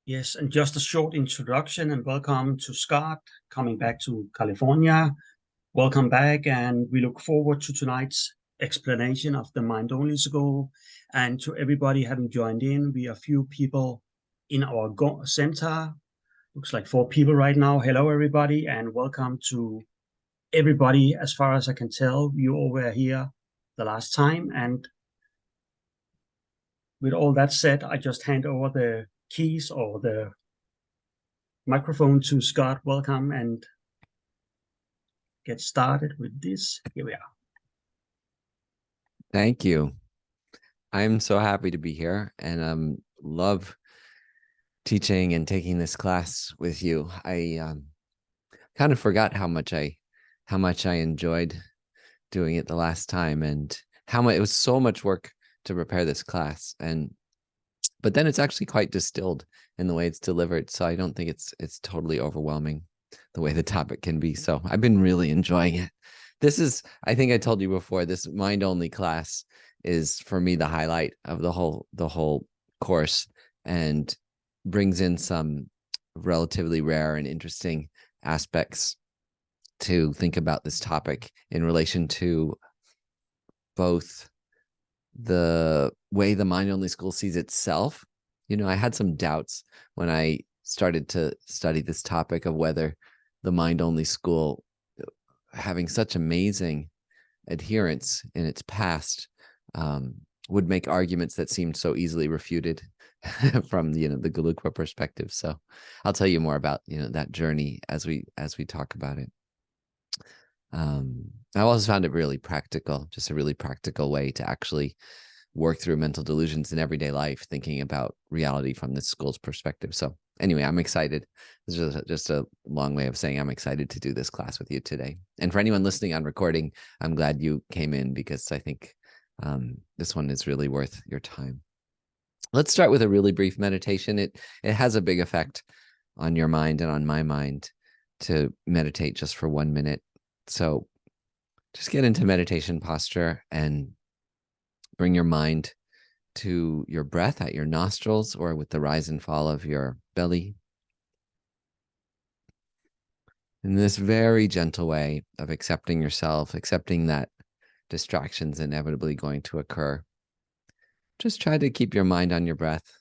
Yes, and just a short introduction and welcome to Scott, coming back to California. Welcome back, and we look forward to tonight's explanation of the mind-only school. And to everybody having joined in, we are few people in our center. Looks like 4 people right now. Hello, everybody, and welcome to everybody. As far as I can tell, you all were here the last time. And with all that said, I just hand over the keys or the microphone to Scott. Welcome and get started with this. Here we are. Thank you. I'm so happy to be here and love teaching and taking this class with you. I kind of forgot how much I enjoyed doing it the last time, and how much it was so much work to prepare this class. But then it's actually quite distilled in the way it's delivered, so I don't think it's totally overwhelming the way the topic can be. So I've been really enjoying it. This is, I think I told you before, this mind-only class is for me the highlight of the whole course, and brings in some relatively rare and interesting aspects to think about this topic in relation to both the way the mind-only school sees itself. You know, I had some doubts when I started to study this topic of whether the mind-only school, having such amazing adherence in its past, would make arguments that seemed so easily refuted from the Gelugpa perspective. So I'll tell you more about that journey as we talk about it. I also found it really practical, just a really practical way to actually work through mental delusions in everyday life, thinking about reality from this school's perspective. So anyway, I'm excited. This is just a long way of saying I'm excited to do this class with you today. And for anyone listening on recording, I'm glad you came in, because I think this one is really worth your time. Let's start with a really brief meditation. It has a big effect on your mind and on my mind to meditate just for 1 minute. So just get into meditation posture and bring your mind to your breath at your nostrils, or with the rise and fall of your belly. In this very gentle way of accepting yourself, accepting that distractions inevitably going to occur. Just try to keep your mind on your breath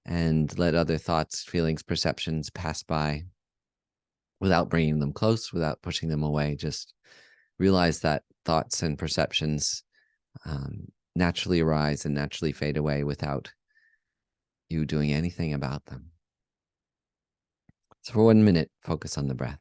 and let other thoughts, feelings, perceptions pass by without bringing them close, without pushing them away. Just realize that thoughts and perceptions naturally arise and naturally fade away without you doing anything about them. So for 1 minute, focus on the breath.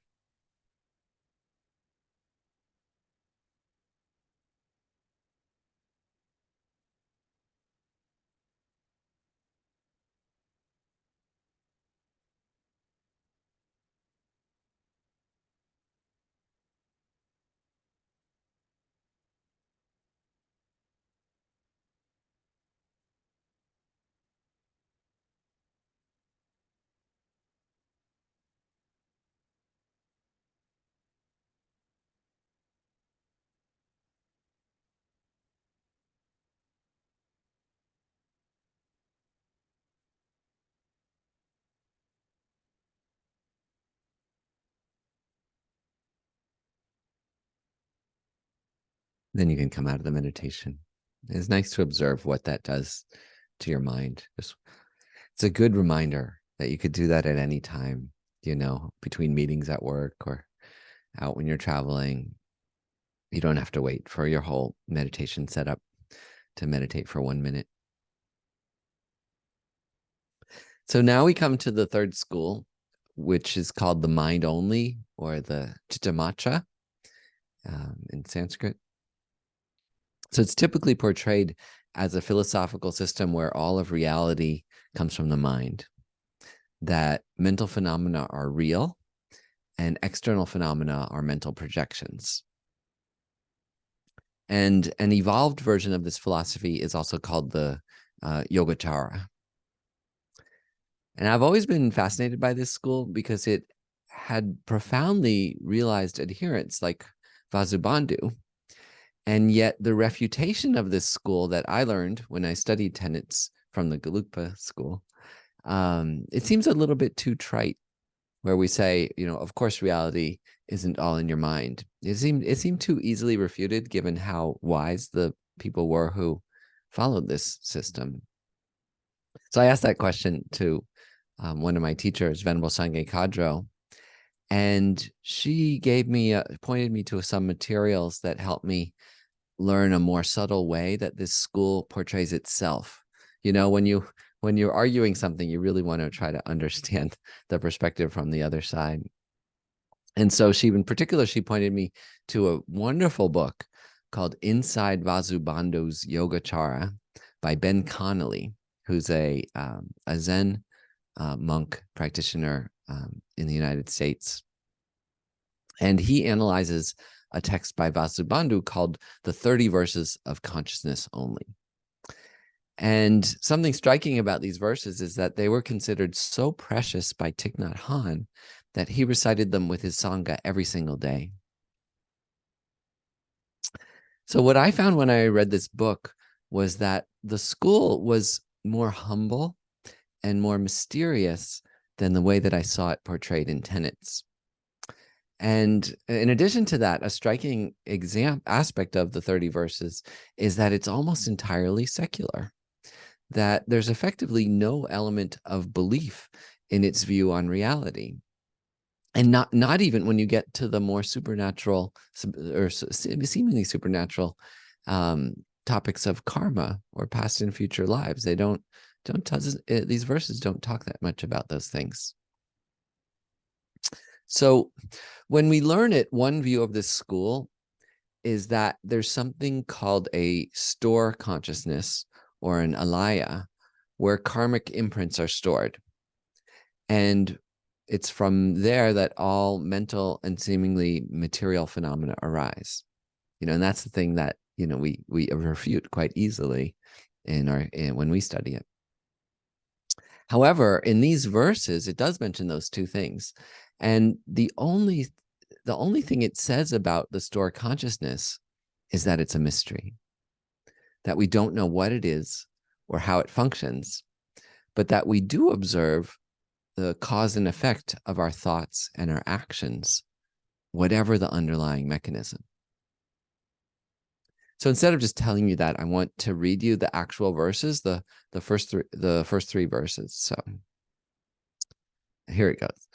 Then you can come out of the meditation. It's nice to observe what that does to your mind. It's a good reminder that you could do that at any time, between meetings at work or out when you're traveling. You don't have to wait for your whole meditation setup to meditate for 1 minute. So now we come to the third school, which is called the mind only, or the Chittamacha in Sanskrit. So it's typically portrayed as a philosophical system where all of reality comes from the mind, that mental phenomena are real and external phenomena are mental projections. And an evolved version of this philosophy is also called the Yogacara. And I've always been fascinated by this school because it had profoundly realized adherents like Vasubandhu. And yet the refutation of this school that I learned when I studied tenets from the Gelugpa school it seems a little bit too trite, where we say, of course, reality isn't all in your mind. It seemed too easily refuted, given how wise the people were who followed this system. So I asked that question to one of my teachers, Venerable Sangye Kadro, and she pointed me to some materials that helped me learn a more subtle way that this school portrays itself. When you're arguing something, you really want to try to understand the perspective from the other side. And so in particular, she pointed me to a wonderful book called Inside Vasubandhu's Yogacara by Ben Connolly, who's a Zen monk practitioner in the United States. And he analyzes a text by Vasubandhu called The 30 Verses of Consciousness Only. And something striking about these verses is that they were considered so precious by Thich Nhat Hanh that he recited them with his Sangha every single day. So what I found when I read this book was that the school was more humble and more mysterious than the way that I saw it portrayed in Tenets. And in addition to that, a striking aspect of the 30 verses is that it's almost entirely secular, that there's effectively no element of belief in its view on reality. And not even when you get to the more supernatural or seemingly supernatural topics of karma or past and future lives. These verses don't talk that much about those things. So when we learn it, one view of this school is that there's something called a store consciousness or an alaya, where karmic imprints are stored. And it's from there that all mental and seemingly material phenomena arise. And that's the thing that, we refute quite easily when we study it. However, in these verses, it does mention those two things. And the only thing it says about the store consciousness is that it's a mystery, that we don't know what it is or how it functions, but that we do observe the cause and effect of our thoughts and our actions, whatever the underlying mechanism. So instead of just telling you that, I want to read you the actual verses, the first three verses. So here it goes.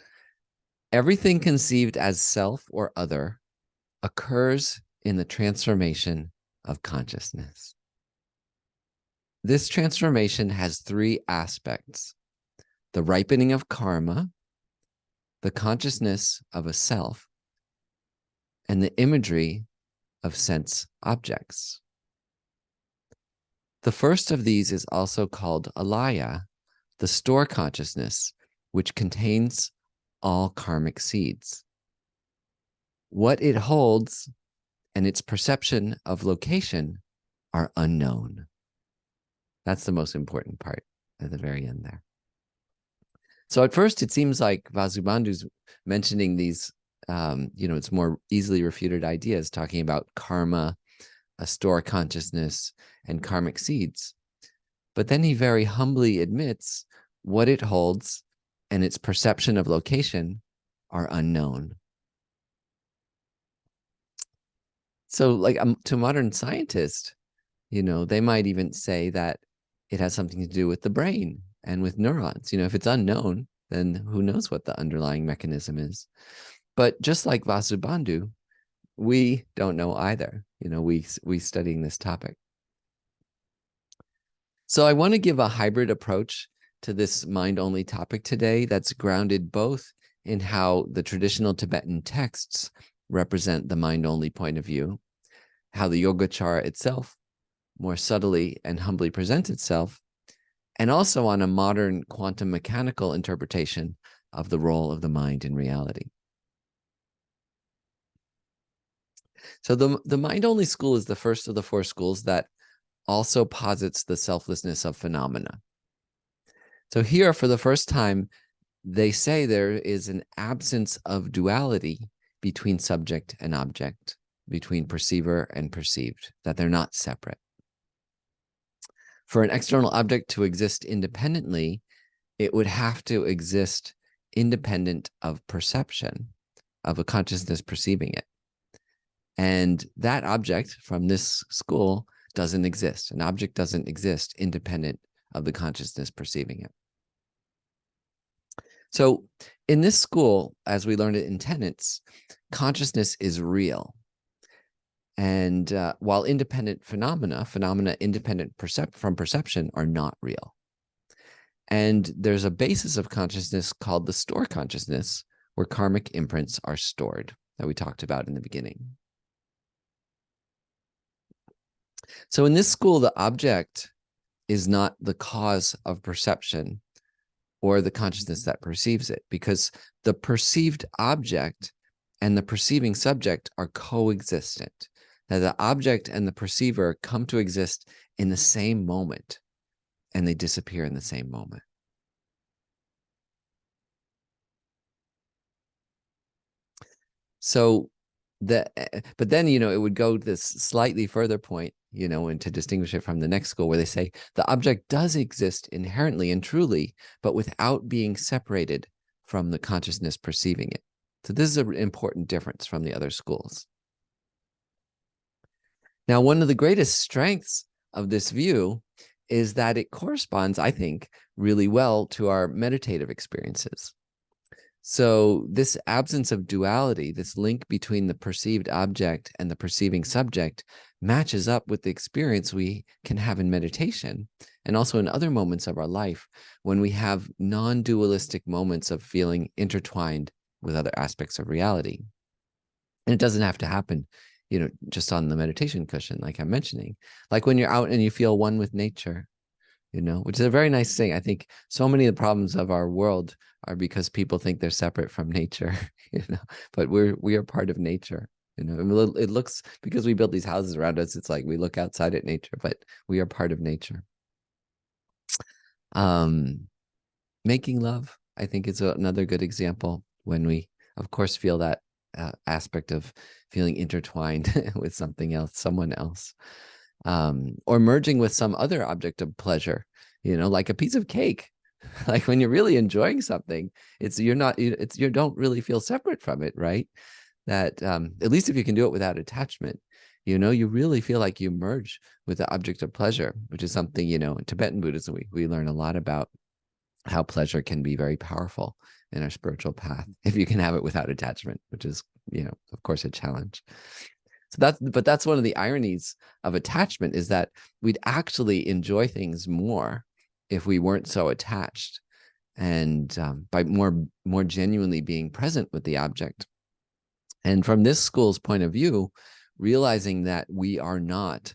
Everything conceived as self or other occurs in the transformation of consciousness. This transformation has three aspects: the ripening of karma, the consciousness of a self, and the imagery of sense objects. The first of these is also called alaya, the store consciousness, which contains all karmic seeds. What it holds and its perception of location are unknown. That's the most important part at the very end there. So at first, it seems like Vasubandhu's mentioning these, it's more easily refuted ideas, talking about karma, a store consciousness, and karmic seeds. But then he very humbly admits what it holds and its perception of location are unknown. So to modern scientists, they might even say that it has something to do with the brain and with neurons. If it's unknown, then who knows what the underlying mechanism is. But just like Vasubandhu, we don't know either. We studying this topic. So I want to give a hybrid approach to this mind-only topic today that's grounded both in how the traditional Tibetan texts represent the mind-only point of view, how the Yogacara itself more subtly and humbly presents itself, and also on a modern quantum mechanical interpretation of the role of the mind in reality. So the mind-only school is the first of the four schools that also posits the selflessness of phenomena. So here, for the first time, they say there is an absence of duality between subject and object, between perceiver and perceived, that they're not separate. For an external object to exist independently, it would have to exist independent of perception, of a consciousness perceiving it. And that object from this school doesn't exist. An object doesn't exist independent of the consciousness perceiving it. So in this school, as we learned it in tenets, consciousness is real. And while independent phenomena independent from perception are not real. And there's a basis of consciousness called the store consciousness, where karmic imprints are stored, that we talked about in the beginning. So in this school, the object is not the cause of perception or the consciousness that perceives it, because the perceived object and the perceiving subject are coexistent. That the object and the perceiver come to exist in the same moment, and they disappear in the same moment. So but then, it would go this slightly further point, and to distinguish it from the next school, where they say the object does exist inherently and truly, but without being separated from the consciousness perceiving it. So this is an important difference from the other schools. Now, one of the greatest strengths of this view is that it corresponds, I think, really well to our meditative experiences. So this absence of duality, this link between the perceived object and the perceiving subject, matches up with the experience we can have in meditation and also in other moments of our life when we have non-dualistic moments of feeling intertwined with other aspects of reality. And it doesn't have to happen, just on the meditation cushion, like I'm mentioning, like when you're out and you feel one with nature, which is a very nice thing. I think so many of the problems of our world are because people think they're separate from nature, but we are part of nature. It looks, because we built these houses around us, it's like we look outside at nature, but we are part of nature. Making love, I think, is another good example when we, of course, feel that aspect of feeling intertwined with something else, someone else. Or merging with some other object of pleasure, like a piece of cake. Like when you're really enjoying something, you don't really feel separate from it, right? That at least if you can do it without attachment, you really feel like you merge with the object of pleasure, which is something, in Tibetan Buddhism, we learn a lot about how pleasure can be very powerful in our spiritual path if you can have it without attachment, which is, of course, a challenge. So that's one of the ironies of attachment, is that we'd actually enjoy things more if we weren't so attached, and by more genuinely being present with the object. And from this school's point of view, realizing that we are not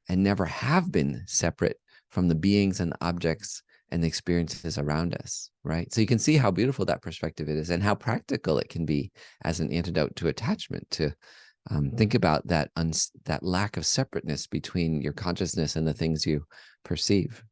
and never have been separate from the beings and the objects and the experiences around us, right? So you can see how beautiful that perspective is and how practical it can be as an antidote to attachment, to think about that lack of separateness between your consciousness and the things you perceive.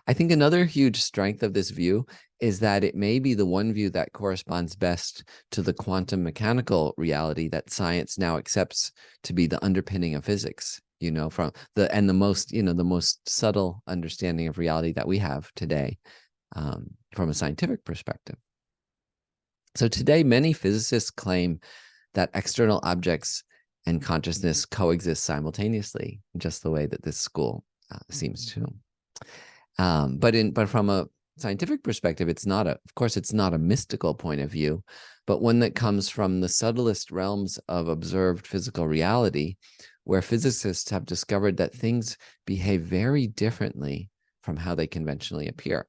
I think another huge strength of this view is that it may be the one view that corresponds best to the quantum mechanical reality that science now accepts to be the underpinning of physics, from the most subtle understanding of reality that we have today, from a scientific perspective. So today, many physicists claim that external objects and consciousness coexist simultaneously, just the way that this school seems to. But from a scientific perspective, of course, it's not a mystical point of view, but one that comes from the subtlest realms of observed physical reality, where physicists have discovered that things behave very differently from how they conventionally appear.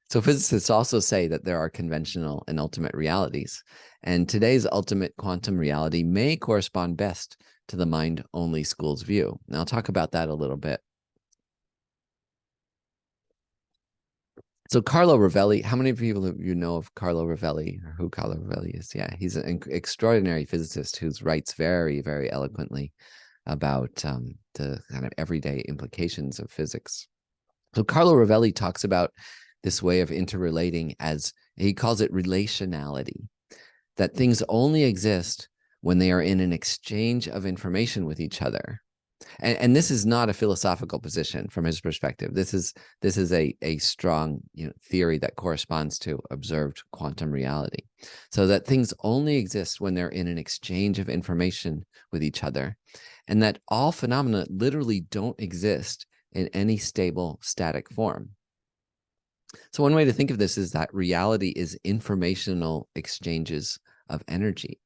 So physicists also say that there are conventional and ultimate realities, and today's ultimate quantum reality may correspond best to the mind-only school's view. Now, I'll talk about that a little bit. So Carlo Rovelli, how many people of you know of Carlo Rovelli, or who Carlo Rovelli is? Yeah, he's an extraordinary physicist who writes very, very eloquently about the kind of everyday implications of physics. So Carlo Rovelli talks about this way of interrelating, as he calls it, relationality, that things only exist when they are in an exchange of information with each other. And this is not a philosophical position from his perspective. This is a strong, theory that corresponds to observed quantum reality. So that things only exist when they're in an exchange of information with each other, and that all phenomena literally don't exist in any stable, static form. So one way to think of this is that reality is informational exchanges of energy.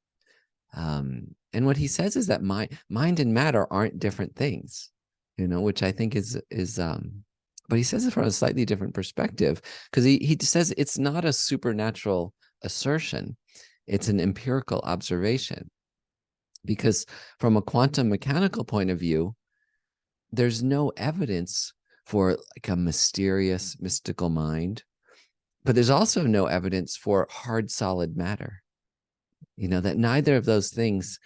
And what he says is that mind and matter aren't different things, which I think is but he says it from a slightly different perspective, because he says it's not a supernatural assertion, it's an empirical observation. Because from a quantum mechanical point of view, there's no evidence for like a mysterious, mystical mind, but there's also no evidence for hard, solid matter. That neither of those things,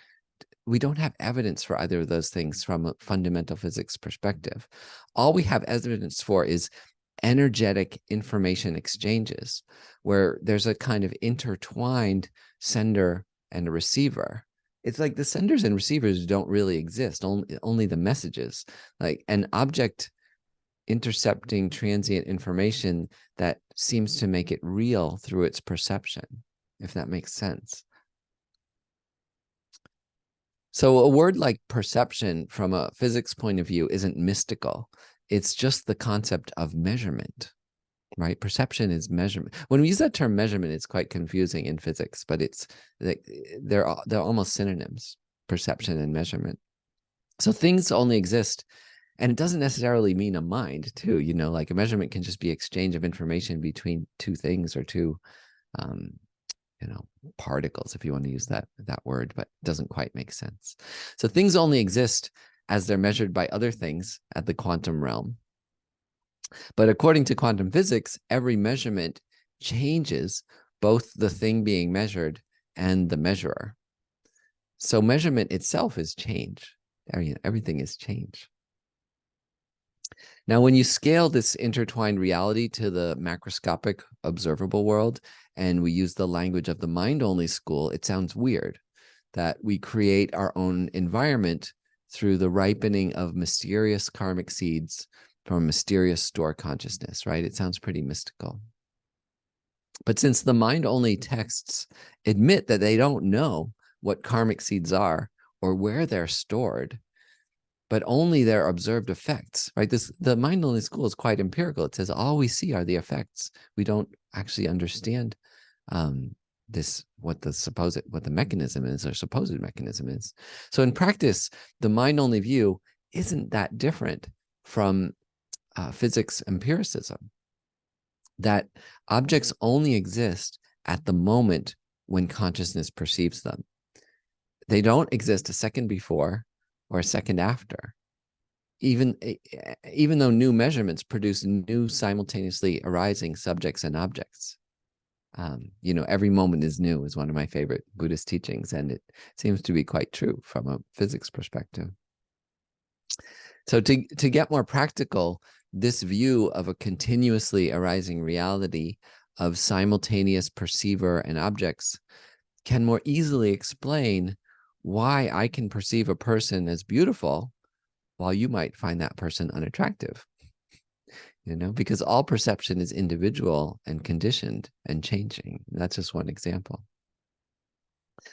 we don't have evidence for either of those things from a fundamental physics perspective. All we have evidence for is energetic information exchanges, where there's a kind of intertwined sender and a receiver. It's like the senders and receivers don't really exist, only the messages, like an object intercepting transient information that seems to make it real through its perception, if that makes sense. So a word like perception from a physics point of view isn't mystical. It's just the concept of measurement, right? Perception is measurement. When we use that term measurement, it's quite confusing in physics, but it's like they're almost synonyms, perception and measurement. So things only exist, and it doesn't necessarily mean a mind too, like a measurement can just be exchange of information between two things or two particles, if you want to use that word, but it doesn't quite make sense. So things only exist as they're measured by other things at the quantum realm. But according to quantum physics, every measurement changes both the thing being measured and the measurer. So measurement itself is change. Everything is change. Now, when you scale this intertwined reality to the macroscopic observable world, and we use the language of the mind-only school, it sounds weird that we create our own environment through the ripening of mysterious karmic seeds from a mysterious store consciousness, right? It sounds pretty mystical. But since the mind-only texts admit that they don't know what karmic seeds are or where they're stored, but only their observed effects, right? The mind-only school is quite empirical. It says all we see are the effects. We don't actually understand what the mechanism is, or supposed mechanism is. So in practice, the mind-only view isn't that different from physics empiricism, that objects only exist at the moment when consciousness perceives them. They don't exist a second before or a second after, even though new measurements produce new simultaneously arising subjects and objects. Every moment is new is one of my favorite Buddhist teachings, and it seems to be quite true from a physics perspective. So to get more practical, this view of a continuously arising reality of simultaneous perceiver and objects can more easily explain why I can perceive a person as beautiful while you might find that person unattractive. Because all perception is individual and conditioned and changing. That's just one example.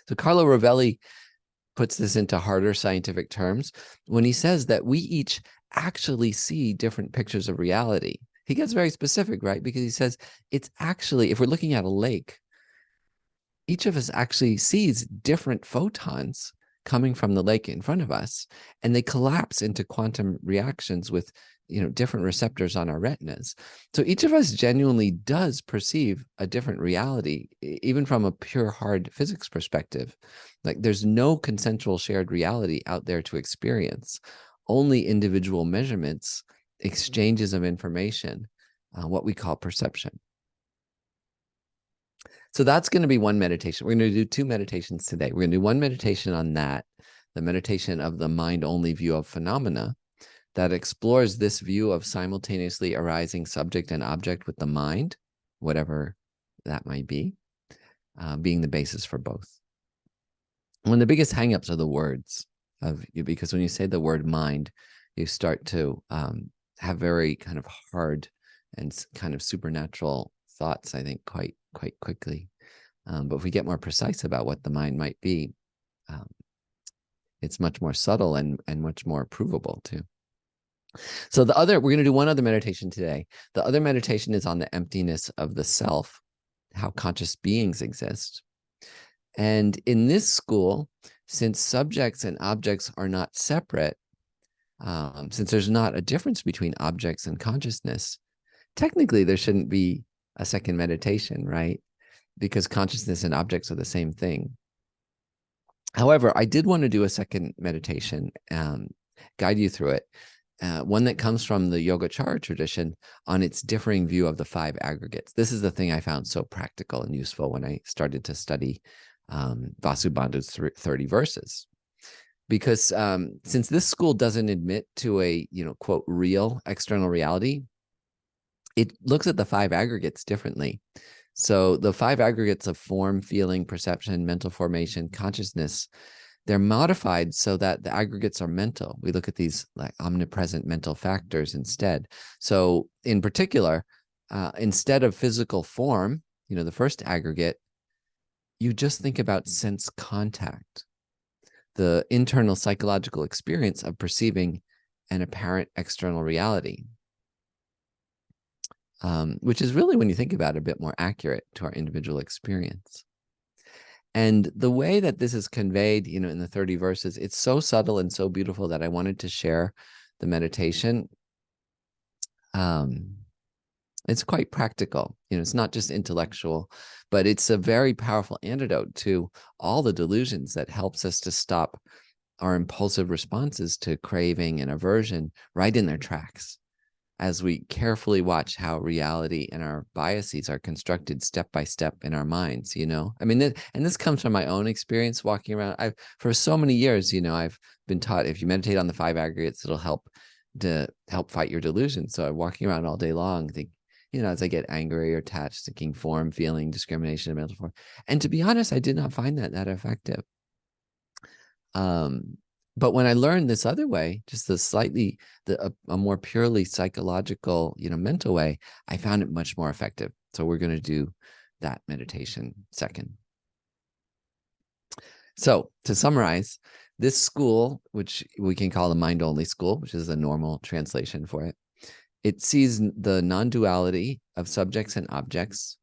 So Carlo Rovelli puts this into harder scientific terms when he says that we each actually see different pictures of reality. He gets very specific, right? Because he says it's actually, if we're looking at a lake, each of us actually sees different photons coming from the lake in front of us, and they collapse into quantum reactions with different receptors on our retinas. So each of us genuinely does perceive a different reality, even from a pure hard physics perspective. Like there's no consensual shared reality out there to experience, only individual measurements, exchanges of information, what we call perception. So that's going to be one meditation. We're going to do two meditations today. We're going to do one meditation on that, the meditation of the mind-only view of phenomena, that explores this view of simultaneously arising subject and object with the mind, whatever that might be, being the basis for both. One of the biggest hangups are the words. of you, because when you say the word mind, you start to have very kind of hard and kind of supernatural thoughts, I think, quite quickly. But if we get more precise about what the mind might be, it's much more subtle and much more provable too. So we're going to do one other meditation today. The other meditation is on the emptiness of the self, how conscious beings exist. And in this school, since subjects and objects are not separate, since there's not a difference between objects and consciousness, technically there shouldn't be a second meditation, right? Because consciousness and objects are the same thing. However, I did want to do a second meditation, guide you through it. One that comes from the Yogacara tradition on its differing view of the 5 aggregates. This is the thing I found so practical and useful when I started to study Vasubandhu's 30 verses. Because since this school doesn't admit to a, quote, real external reality, it looks at the 5 aggregates differently. So the 5 aggregates of form, feeling, perception, mental formation, consciousness, they're modified so that the aggregates are mental. We look at these like omnipresent mental factors instead. So in particular, instead of physical form, the first aggregate, you just think about sense contact, the internal psychological experience of perceiving an apparent external reality. Which is really, when you think about it, a bit more accurate to our individual experience. And the way that this is conveyed, in the 30 verses, it's so subtle and so beautiful that I wanted to share the meditation. It's quite practical. It's not just intellectual, but it's a very powerful antidote to all the delusions that helps us to stop our impulsive responses to craving and aversion right in their tracks, as we carefully watch how reality and our biases are constructed step by step in our minds, I mean, this comes from my own experience walking around. For so many years, I've been taught if you meditate on the 5 aggregates, it'll help fight your delusions. So I'm walking around all day long, as I get angry or attached, thinking form, feeling, discrimination, and mental form. And to be honest, I did not find that effective. But when I learned this other way, just a more purely psychological, mental way, I found it much more effective. So we're going to do that meditation second. So to summarize, this school, which we can call the mind-only school, which is a normal translation for it, it sees the non-duality of subjects and objects.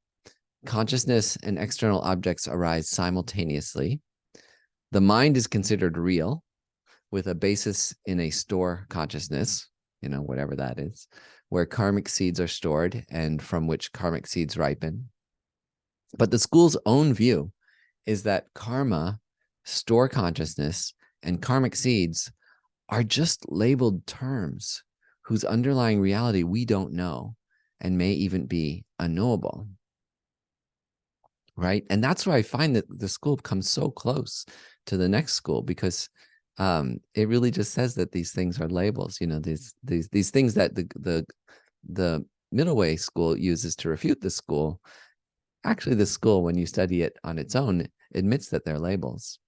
Consciousness and external objects arise simultaneously. The mind is considered real, with a basis in a store consciousness, whatever that is, where karmic seeds are stored and from which karmic seeds ripen. But the school's own view is that karma, store consciousness, and karmic seeds are just labeled terms whose underlying reality we don't know and may even be unknowable. Right? And that's where I find that the school comes so close to the next school, because it really just says that these things are labels, these things that the middle way school uses to refute the school. Actually, the school, when you study it on its own, admits that they're labels.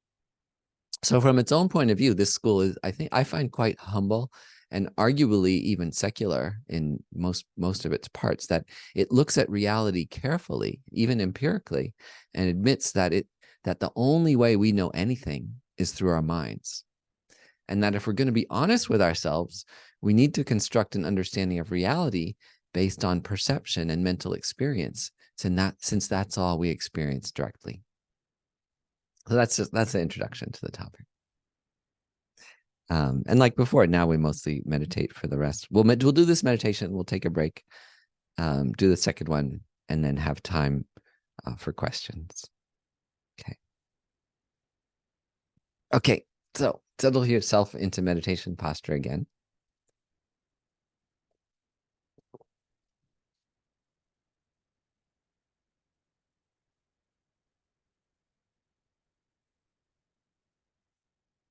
So from its own point of view, this school is, I find, quite humble and arguably even secular in most of its parts, that it looks at reality carefully, even empirically, and admits that the only way we know anything is through our minds. And that if we're going to be honest with ourselves, we need to construct an understanding of reality based on perception and mental experience, since that's all we experience directly. So that's the introduction to the topic. And like before, now we mostly meditate for the rest. We'll do this meditation. We'll take a break, do the second one, and then have time for questions. Okay. So settle yourself into meditation posture again.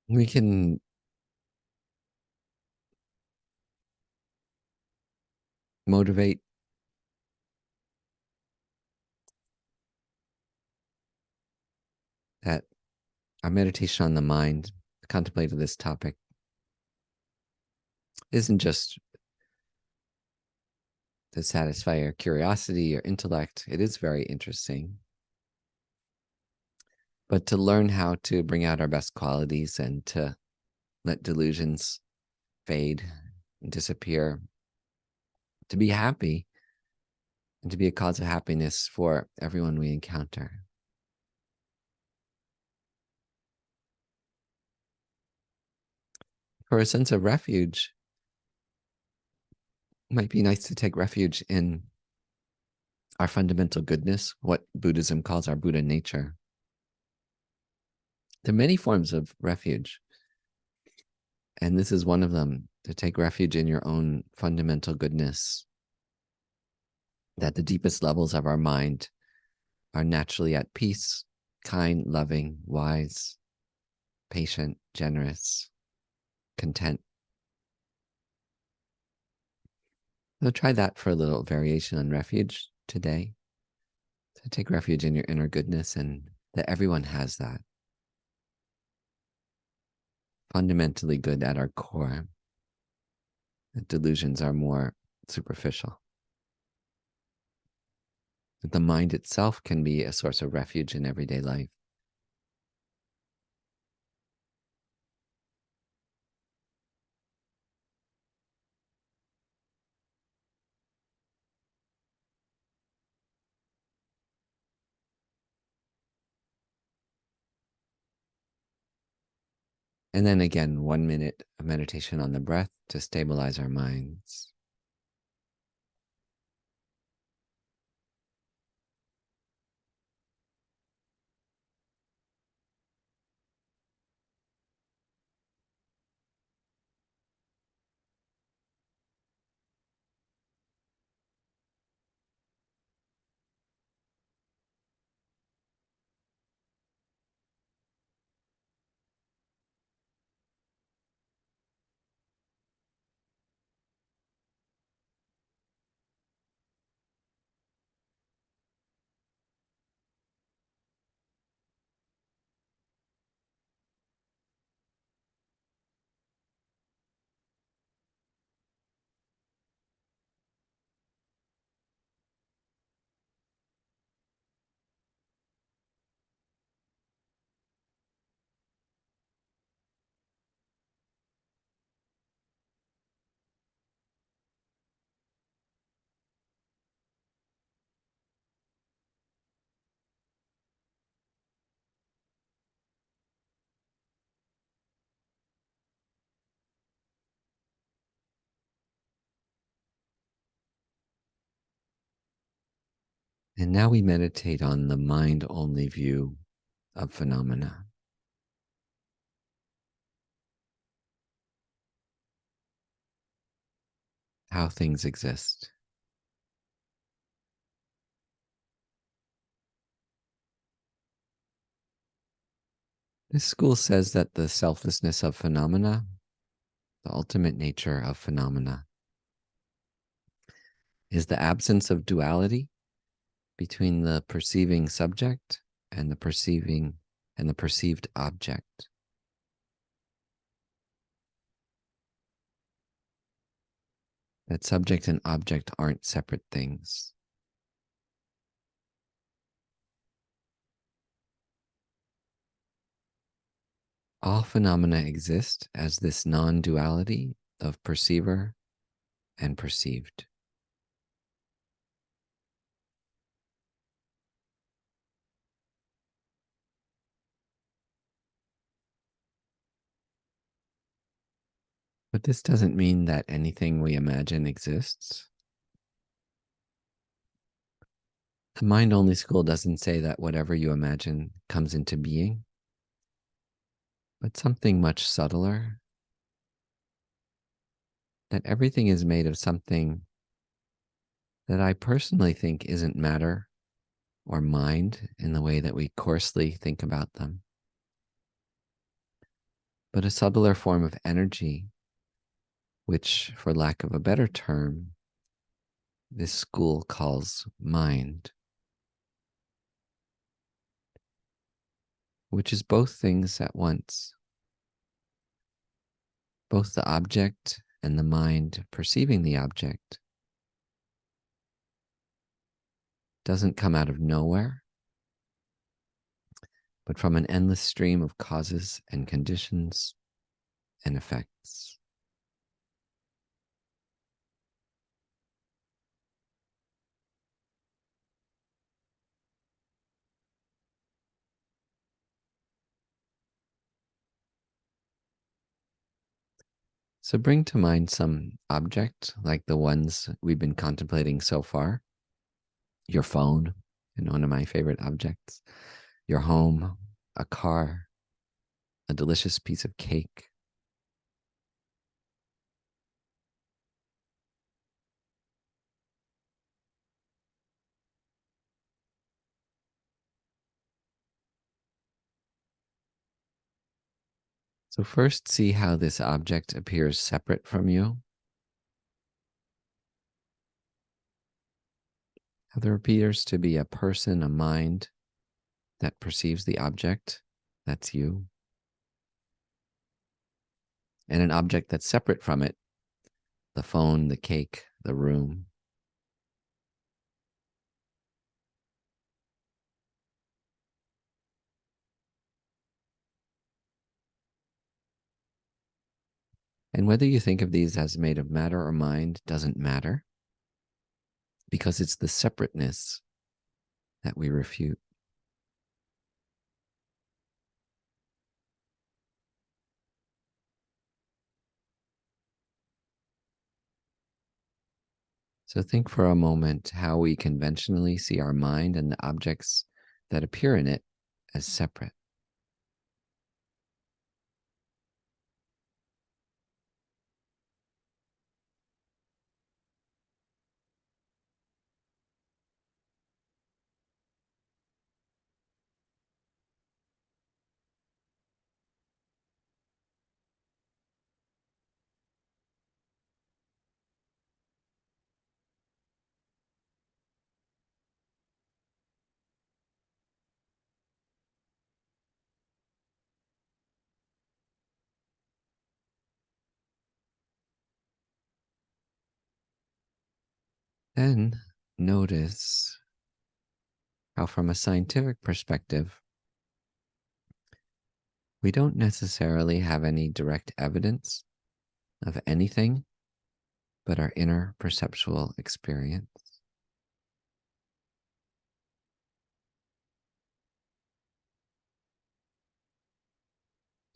We can motivate that our meditation on the mind contemplated this topic isn't just to satisfy your curiosity or intellect. It is very interesting. But to learn how to bring out our best qualities and to let delusions fade and disappear, to be happy and to be a cause of happiness for everyone we encounter. For a sense of refuge, it might be nice to take refuge in our fundamental goodness, what Buddhism calls our Buddha nature. There are many forms of refuge, and this is one of them, to take refuge in your own fundamental goodness, that the deepest levels of our mind are naturally at peace, kind, loving, wise, patient, generous, content. So try that for a little variation on refuge today. To take refuge in your inner goodness, and that everyone has that. Fundamentally good at our core. The delusions are more superficial. That the mind itself can be a source of refuge in everyday life. And then again, 1 minute of meditation on the breath to stabilize our minds. And now we meditate on the mind-only view of phenomena. How things exist. This school says that the selflessness of phenomena, the ultimate nature of phenomena, is the absence of duality between the perceiving subject and the perceiving and the perceived object. That subject and object aren't separate things. All phenomena exist as this non-duality of perceiver and perceived. But this doesn't mean that anything we imagine exists. The mind-only school doesn't say that whatever you imagine comes into being, but something much subtler, that everything is made of something that I personally think isn't matter or mind in the way that we coarsely think about them, but a subtler form of energy, which, for lack of a better term, this school calls mind, which is both things at once. both the object and the mind perceiving the object doesn't come out of nowhere, but from an endless stream of causes and conditions and effects. So bring to mind some object like the ones we've been contemplating so far. Your phone, and one of my favorite objects, your home, a car, a delicious piece of cake. So first see how this object appears separate from you. How there appears to be a person, a mind that perceives the object, that's you, and an object that's separate from it, the phone, the cake, the room. And whether you think of these as made of matter or mind doesn't matter, because it's the separateness that we refute. So think for a moment how we conventionally see our mind and the objects that appear in it as separate. Then notice how, from a scientific perspective, we don't necessarily have any direct evidence of anything but our inner perceptual experience.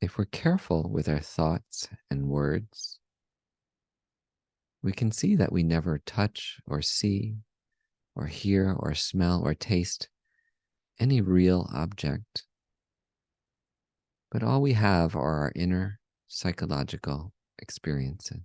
If we're careful with our thoughts and words, we can see that we never touch or see or hear or smell or taste any real object, but all we have are our inner psychological experiences.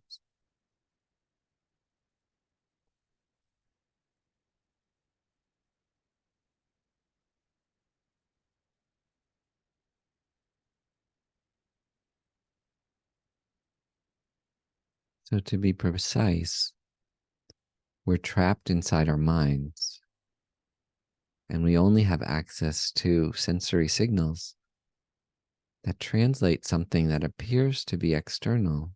So to be precise, we're trapped inside our minds, and we only have access to sensory signals that translate something that appears to be external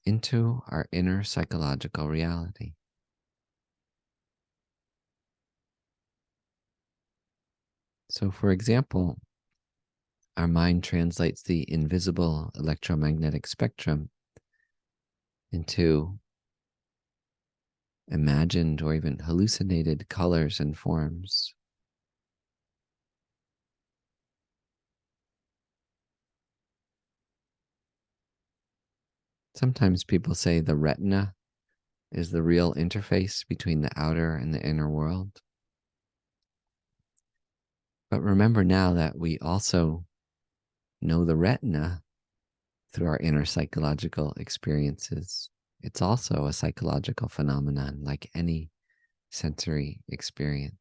into our inner psychological reality. So, for example, our mind translates the invisible electromagnetic spectrum into imagined or even hallucinated colors and forms. Sometimes people say the retina is the real interface between the outer and the inner world. But remember now that we also know the retina through our inner psychological experiences. It's also a psychological phenomenon like any sensory experience.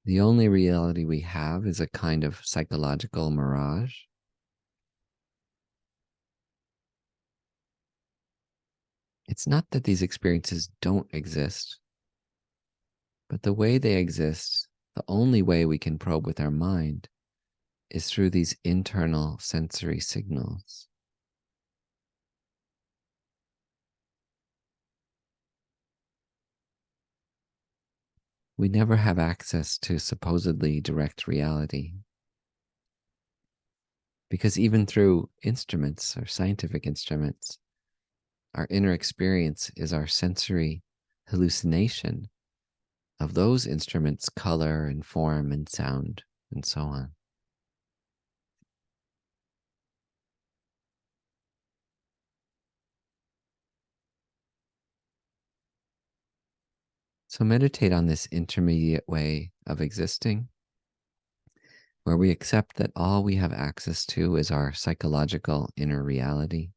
The only reality we have is a kind of psychological mirage. It's not that these experiences don't exist, but the way they exist, the only way we can probe with our mind, is through these internal sensory signals. We never have access to supposedly direct reality, because even through instruments or scientific instruments, our inner experience is our sensory hallucination of those instruments' color and form and sound and so on. So meditate on this intermediate way of existing, where we accept that all we have access to is our psychological inner reality.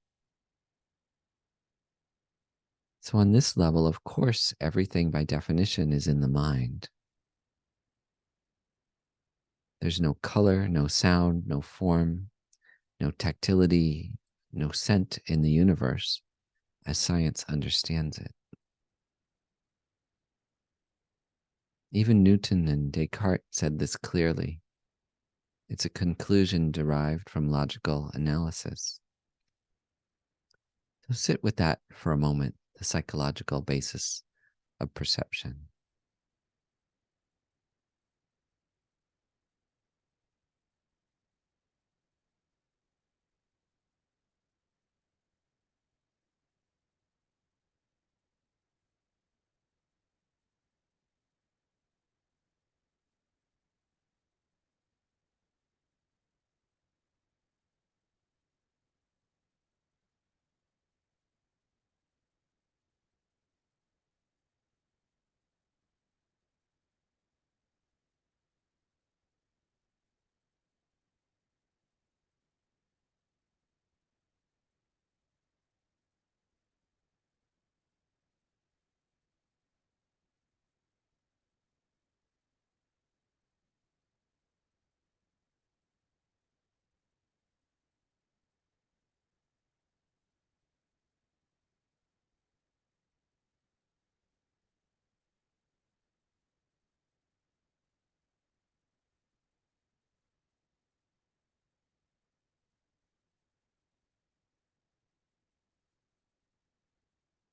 So, on this level, of course, everything by definition is in the mind. There's no color, no sound, no form, no tactility, no scent in the universe as science understands it. Even Newton and Descartes said this clearly. It's a conclusion derived from logical analysis. So sit with that for a moment, the psychological basis of perception.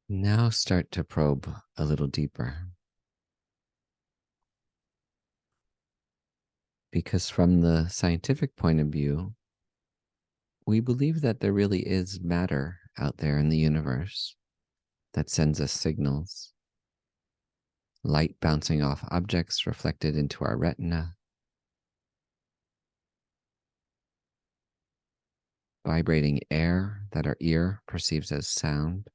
Now start to probe a little deeper. Because from the scientific point of view, we believe that there really is matter out there in the universe that sends us signals. Light bouncing off objects reflected into our retina, vibrating air that our ear perceives as sound,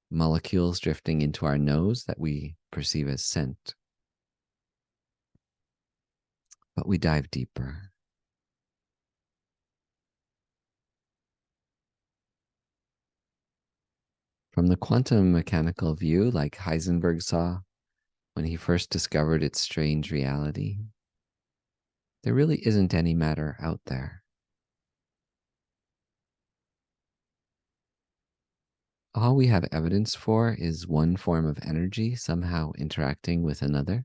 molecules drifting into our nose that we perceive as scent. But we dive deeper. From the quantum mechanical view, like Heisenberg saw when he first discovered its strange reality, there really isn't any matter out there. All we have evidence for is one form of energy somehow interacting with another.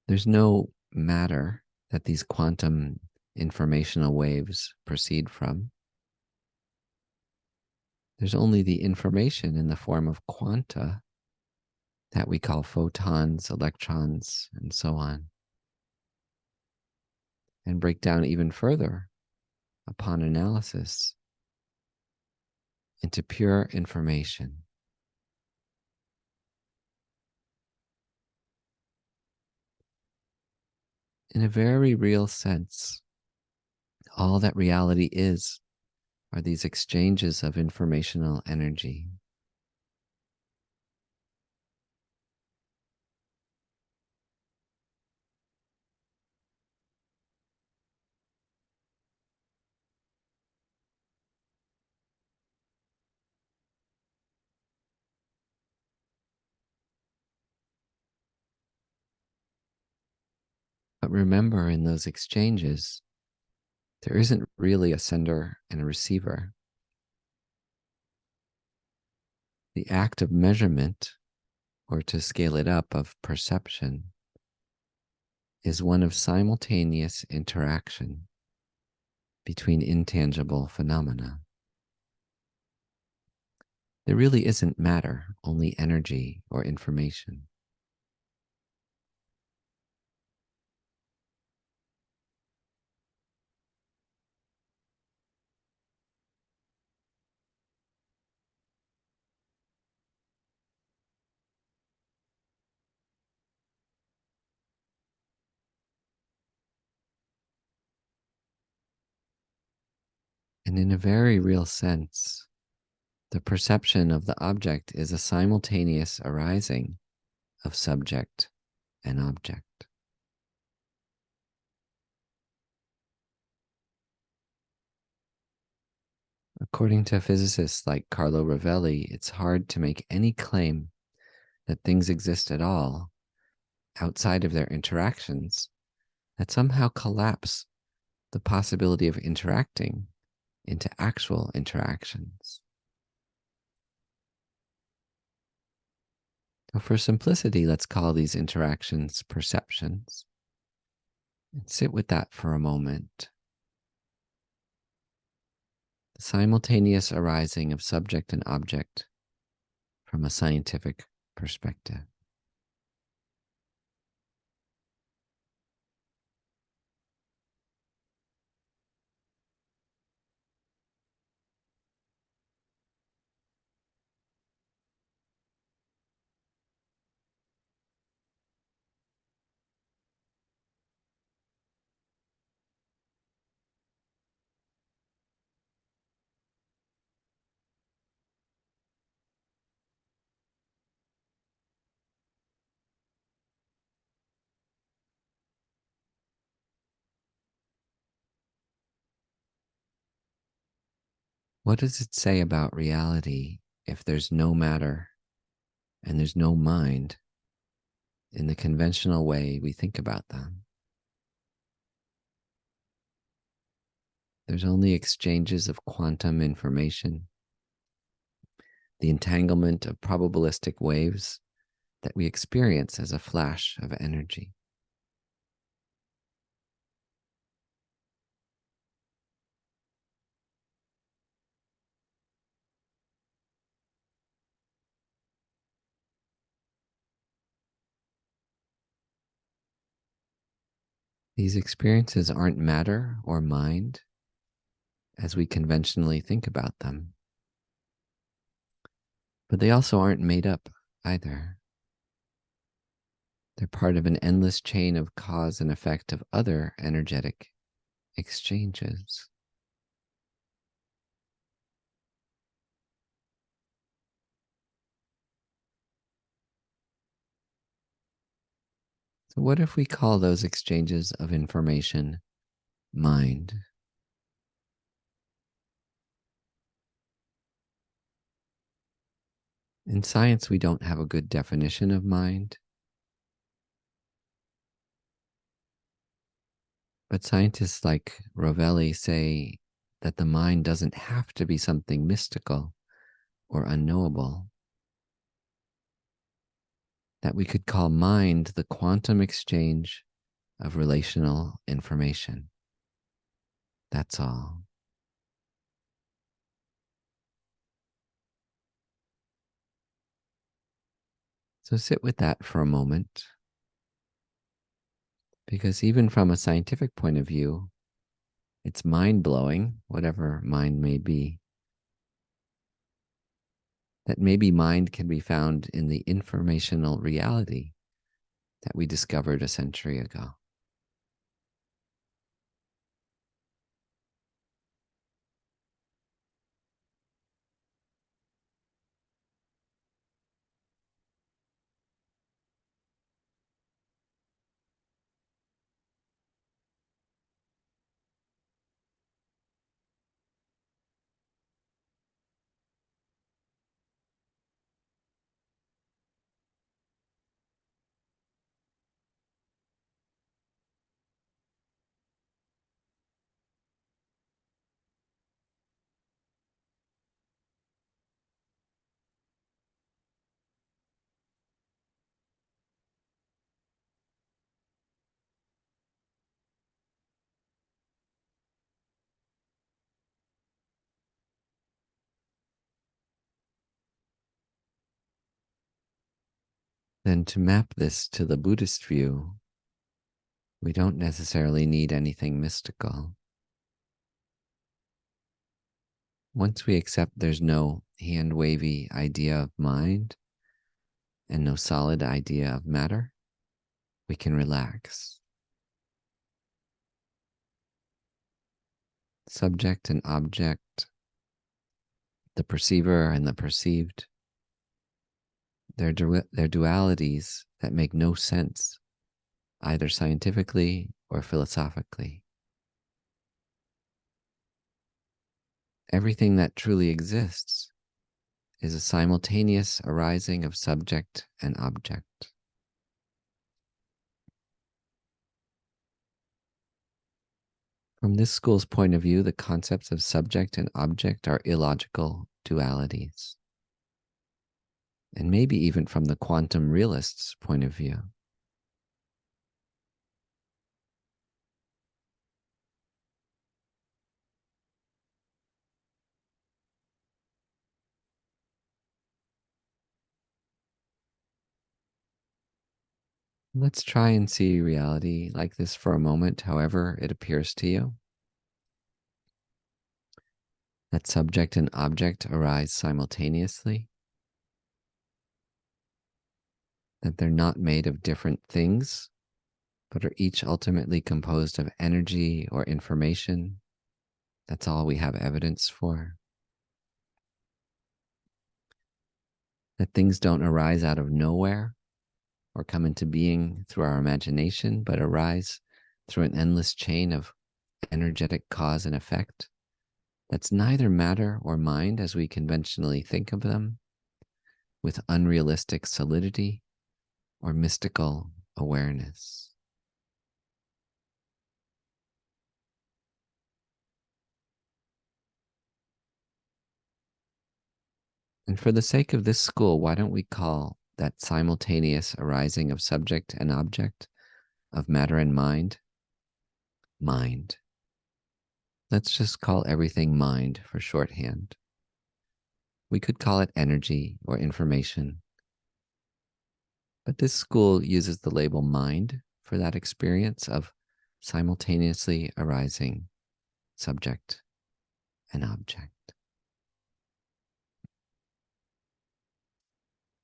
There's no matter that these quantum informational waves proceed from. There's only the information in the form of quanta that we call photons, electrons, and so on. And break down even further upon analysis into pure information. In a very real sense, all that reality is are these exchanges of informational energy. But remember, in those exchanges, There isn't really a sender and a receiver. The act of measurement, or to scale it up, of perception, is one of simultaneous interaction between intangible phenomena. There really isn't matter, only energy or information. And in a very real sense, the perception of the object is a simultaneous arising of subject and object. According to physicists like Carlo Rovelli, it's hard to make any claim that things exist at all outside of their interactions that somehow collapse the possibility of interacting into actual interactions. So for simplicity, let's call these interactions perceptions and sit with that for a moment. The simultaneous arising of subject and object from a scientific perspective. What does it say about reality if there's no matter and there's no mind in the conventional way we think about them? There's only exchanges of quantum information, the entanglement of probabilistic waves that we experience as a flash of energy. These experiences aren't matter or mind as we conventionally think about them, but they also aren't made up either. They're part of an endless chain of cause and effect of other energetic exchanges. So, what if we call those exchanges of information mind? In science, we don't have a good definition of mind, but scientists like Rovelli say that the mind doesn't have to be something mystical or unknowable, that we could call mind the quantum exchange of relational information. That's all. So sit with that for a moment, because even from a scientific point of view, it's mind-blowing, whatever mind may be, that maybe mind can be found in the informational reality that we discovered a century ago. then to map this to the Buddhist view, we don't necessarily need anything mystical. Once we accept there's no hand-wavy idea of mind and no solid idea of matter, we can relax. Subject and object, the perceiver and the perceived, they're dualities that make no sense, either scientifically or philosophically. Everything that truly exists is a simultaneous arising of subject and object. From this school's point of view, the concepts of subject and object are illogical dualities. And maybe even from the quantum realist's point of view. Let's try and see reality like this for a moment, however it appears to you. That subject and object arise simultaneously. That they're not made of different things, but are each ultimately composed of energy or information. That's all we have evidence for. That things don't arise out of nowhere or come into being through our imagination, but arise through an endless chain of energetic cause and effect. That's neither matter or mind as we conventionally think of them, with unrealistic solidity or mystical awareness. And for the sake of this school, why don't we call that simultaneous arising of subject and object, of matter and mind, mind. Let's just call everything mind for shorthand. We could call it energy or information. But this school uses the label mind for that experience of simultaneously arising subject and object.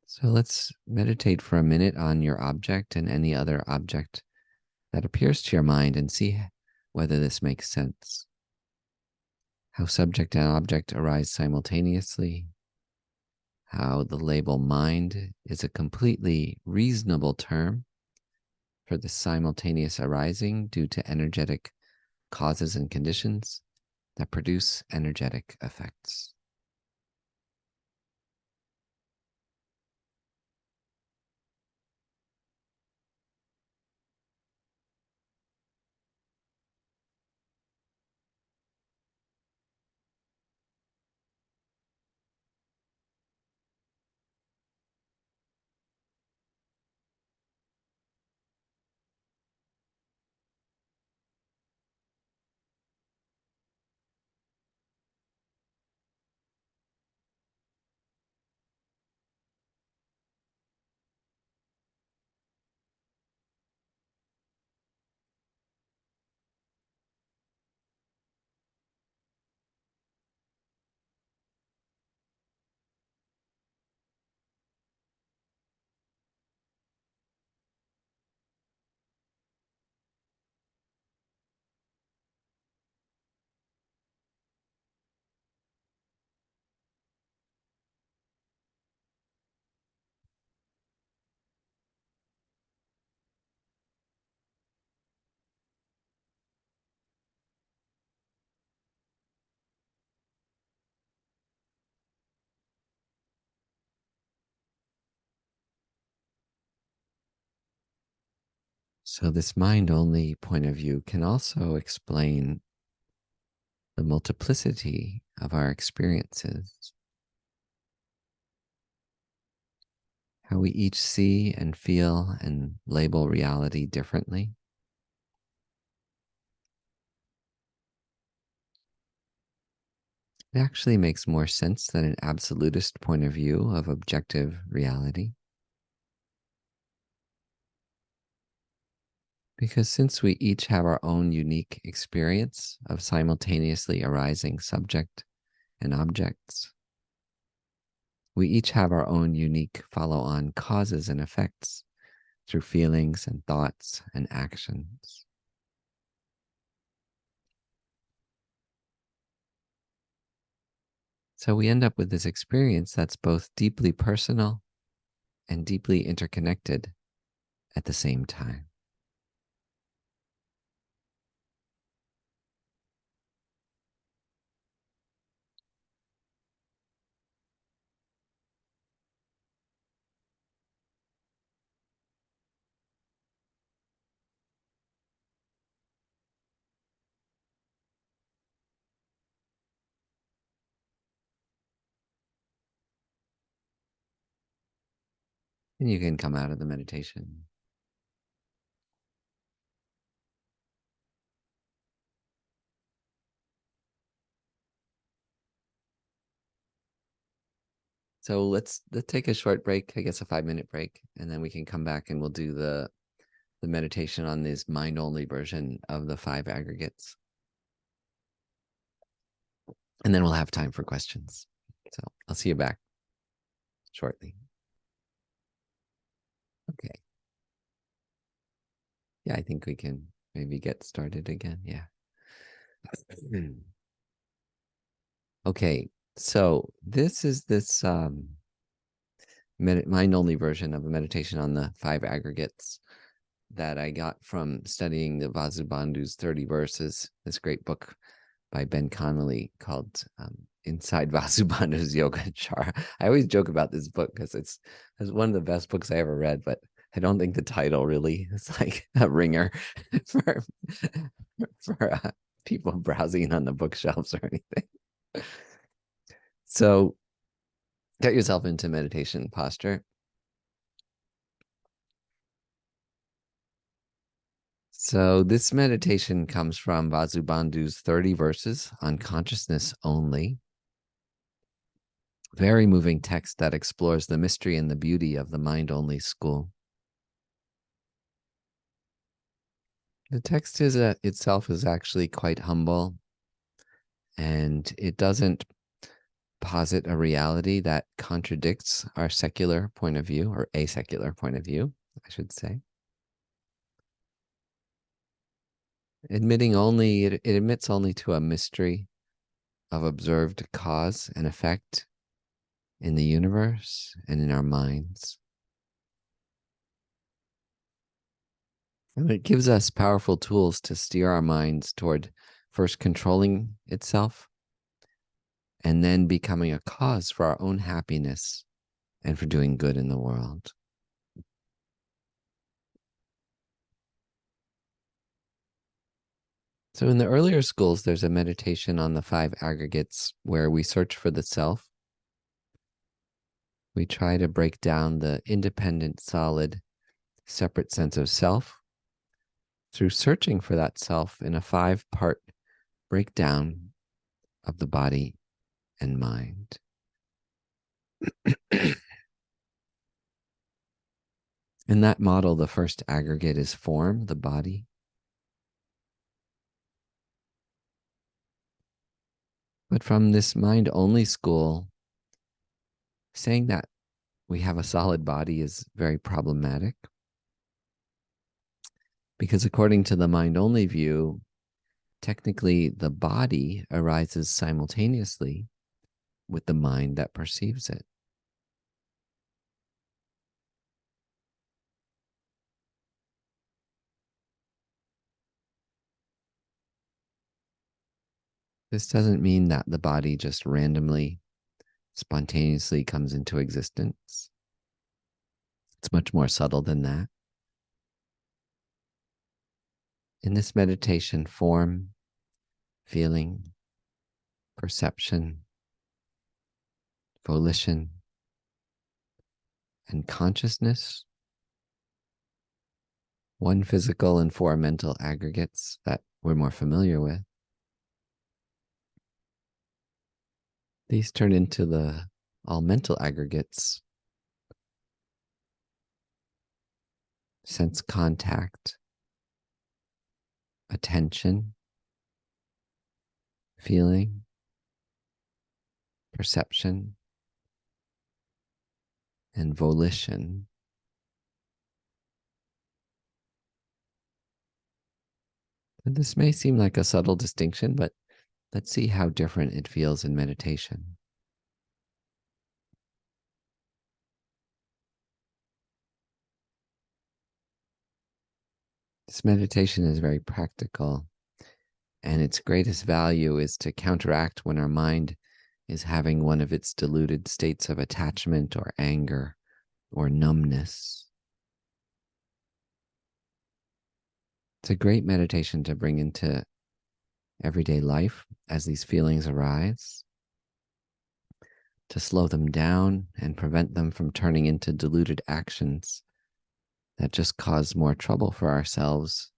So let's meditate for a minute on your object and any other object that appears to your mind and see whether this makes sense. How subject and object arise simultaneously. How the label mind is a completely reasonable term for the simultaneous arising due to energetic causes and conditions that produce energetic effects. So this mind-only point of view can also explain the multiplicity of our experiences, how we each see and feel and label reality differently. It actually makes more sense than an absolutist point of view of objective reality. Because since we each have our own unique experience of simultaneously arising subject and objects, we each have our own unique follow-on causes and effects through feelings and thoughts and actions. So we end up with this experience that's both deeply personal and deeply interconnected at the same time. And you can come out of the meditation. So let's take a short break, I guess a 5-minute break, and then we can come back and we'll do the meditation on this mind-only version of the 5 aggregates. And then we'll have time for questions. So I'll see you back shortly. Okay. Yeah, I think we can maybe get started again. Yeah. Okay, so this is this mind-only version of a meditation on the 5 aggregates that I got from studying the Vasubandhu's 30 Verses, this great book by Ben Connolly called Inside Vasubandhu's Yogacara. I always joke about this book because it's one of the best books I ever read, but I don't think the title really is like a ringer for people browsing on the bookshelves or anything. So get yourself into meditation posture. So this meditation comes from Vasubandhu's 30 Verses on consciousness only. Very moving text that explores the mystery and the beauty of the mind-only school. The text itself is actually quite humble, and it doesn't posit a reality that contradicts our secular point of view, or a secular point of view, I should say. Admitting only, it admits only to a mystery of observed cause and effect in the universe and in our minds. And it gives us powerful tools to steer our minds toward first controlling itself and then becoming a cause for our own happiness and for doing good in the world. So in the earlier schools, there's a meditation on the 5 aggregates where we search for the self. We try to break down the independent, solid, separate sense of self through searching for that self in a 5-part breakdown of the body and mind. In that model, the first aggregate is form, the body. But from this mind-only school, saying that we have a solid body is very problematic. Because according to the mind-only view, technically the body arises simultaneously with the mind that perceives it. This doesn't mean that the body just randomly, spontaneously comes into existence. It's much more subtle than that. In this meditation, form, feeling, perception, volition, and consciousness, 1 physical and 4 mental aggregates that we're more familiar with, these turn into the all mental aggregates: sense contact, attention, feeling, perception, and volition. And this may seem like a subtle distinction, but let's see how different it feels in meditation. This meditation is very practical, and its greatest value is to counteract when our mind is having one of its diluted states of attachment or anger or numbness. It's a great meditation to bring into everyday life as these feelings arise, to slow them down and prevent them from turning into diluted actions that just cause more trouble for ourselves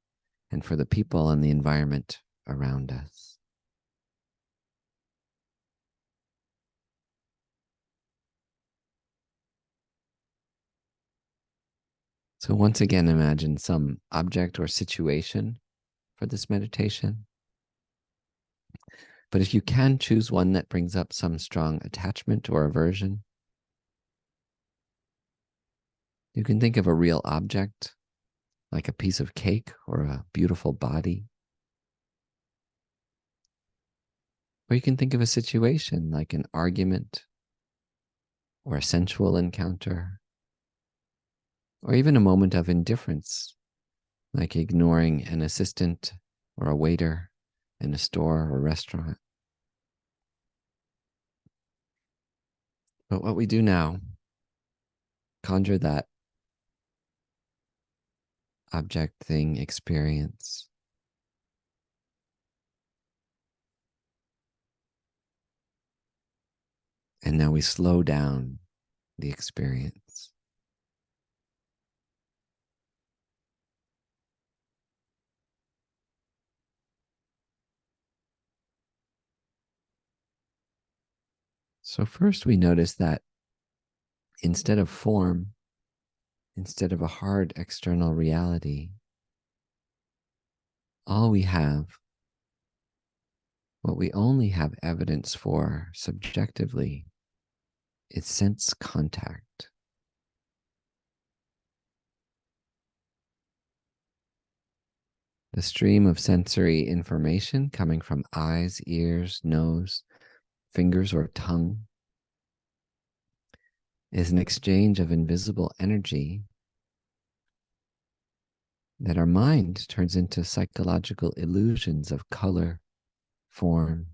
and for the people and the environment around us. So once again, imagine some object or situation for this meditation. But if you can, choose one that brings up some strong attachment or aversion. You can think of a real object, like a piece of cake or a beautiful body. Or you can think of a situation like an argument or a sensual encounter, or even a moment of indifference, like ignoring an assistant or a waiter in a store or restaurant. But what we do now, conjure that object, thing, experience. And now we slow down the experience. So first we notice that instead of form, instead of a hard external reality, all we have, what we only have evidence for subjectively, is sense contact. The stream of sensory information coming from eyes, ears, nose, fingers, or tongue is an exchange of invisible energy that our mind turns into psychological illusions of color, form,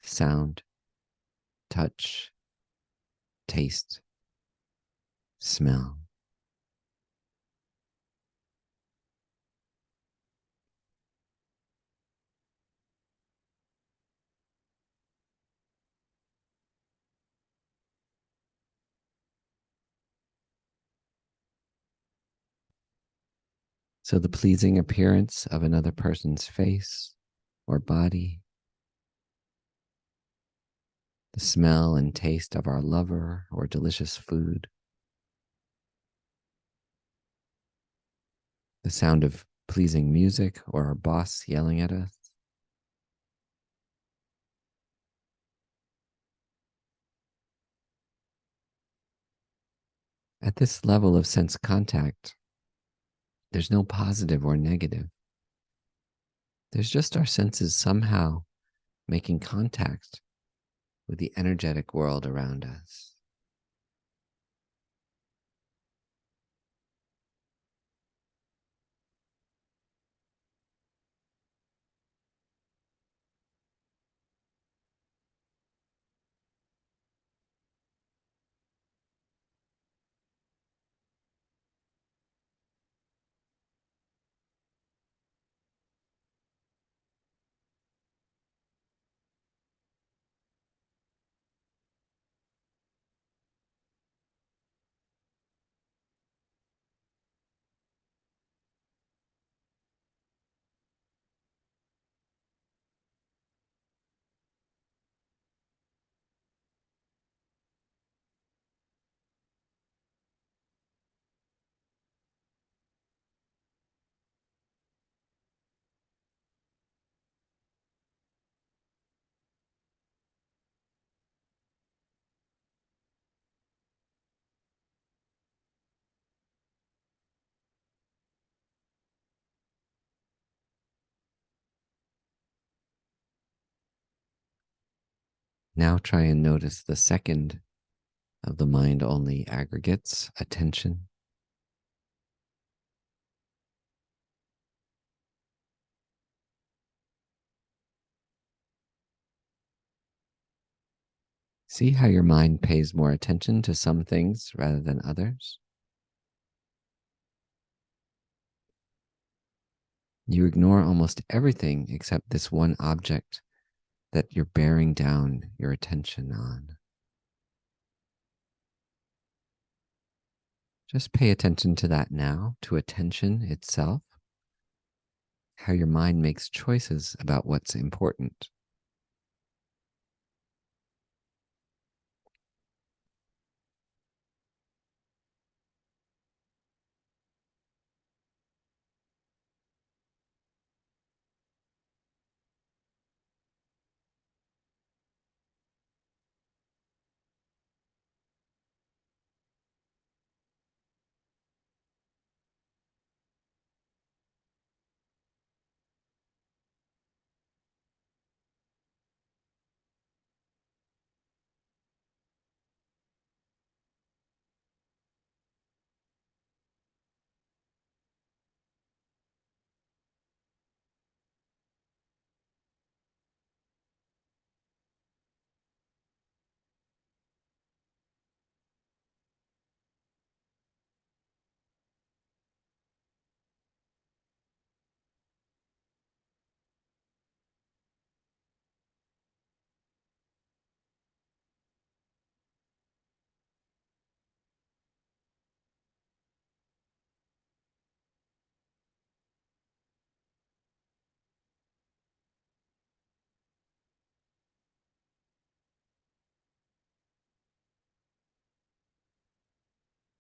sound, touch, taste, smell. So the pleasing appearance of another person's face or body, the smell and taste of our lover or delicious food, the sound of pleasing music or our boss yelling at us. At this level of sense contact, there's no positive or negative. There's just our senses somehow making contact with the energetic world around us. Now try and notice the second of the mind-only aggregates, attention. See how your mind pays more attention to some things rather than others. You ignore almost everything except this one object that you're bearing down your attention on. Just pay attention to that now, to attention itself, how your mind makes choices about what's important.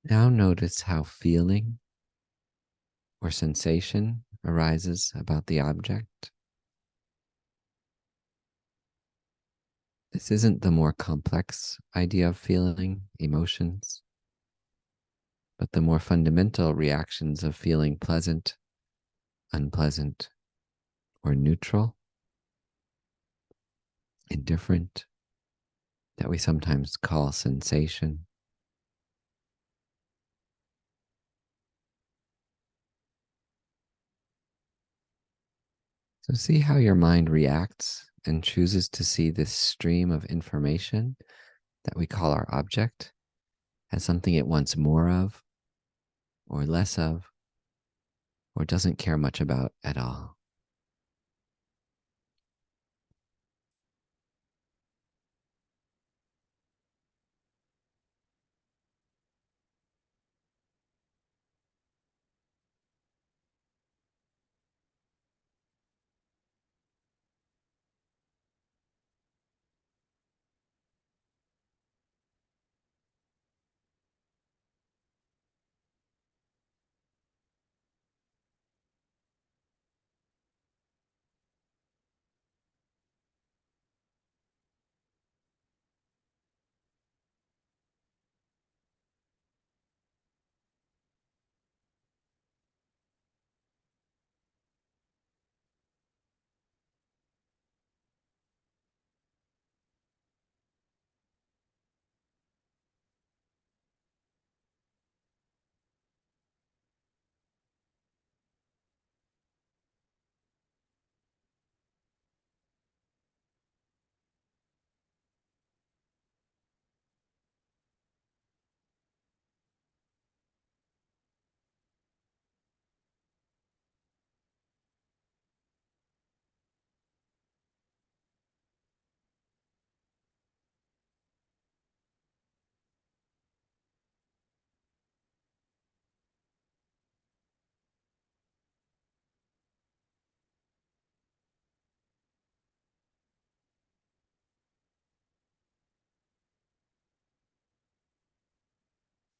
Now notice how feeling or sensation arises about the object. This isn't the more complex idea of feeling, emotions, but the more fundamental reactions of feeling pleasant, unpleasant, or neutral, indifferent, that we sometimes call sensation. So see how your mind reacts and chooses to see this stream of information that we call our object as something it wants more of, or less of, or doesn't care much about at all.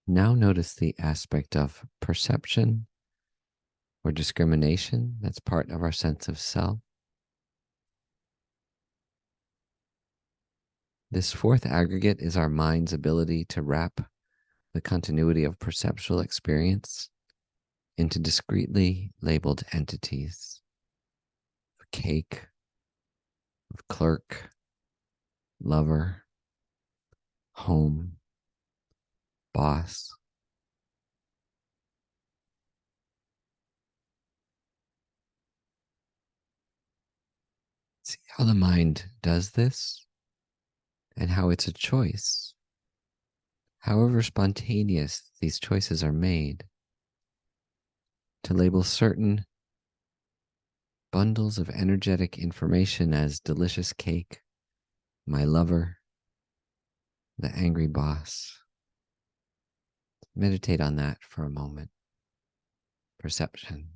Now notice the aspect of perception or discrimination that's part of our sense of self. This fourth aggregate is our mind's ability to wrap the continuity of perceptual experience into discretely labeled entities. Cake, clerk, lover, home, boss. See how the mind does this and how it's a choice. However spontaneous these choices are made, to label certain bundles of energetic information as delicious cake, my lover, the angry boss. Meditate on that for a moment. Perception.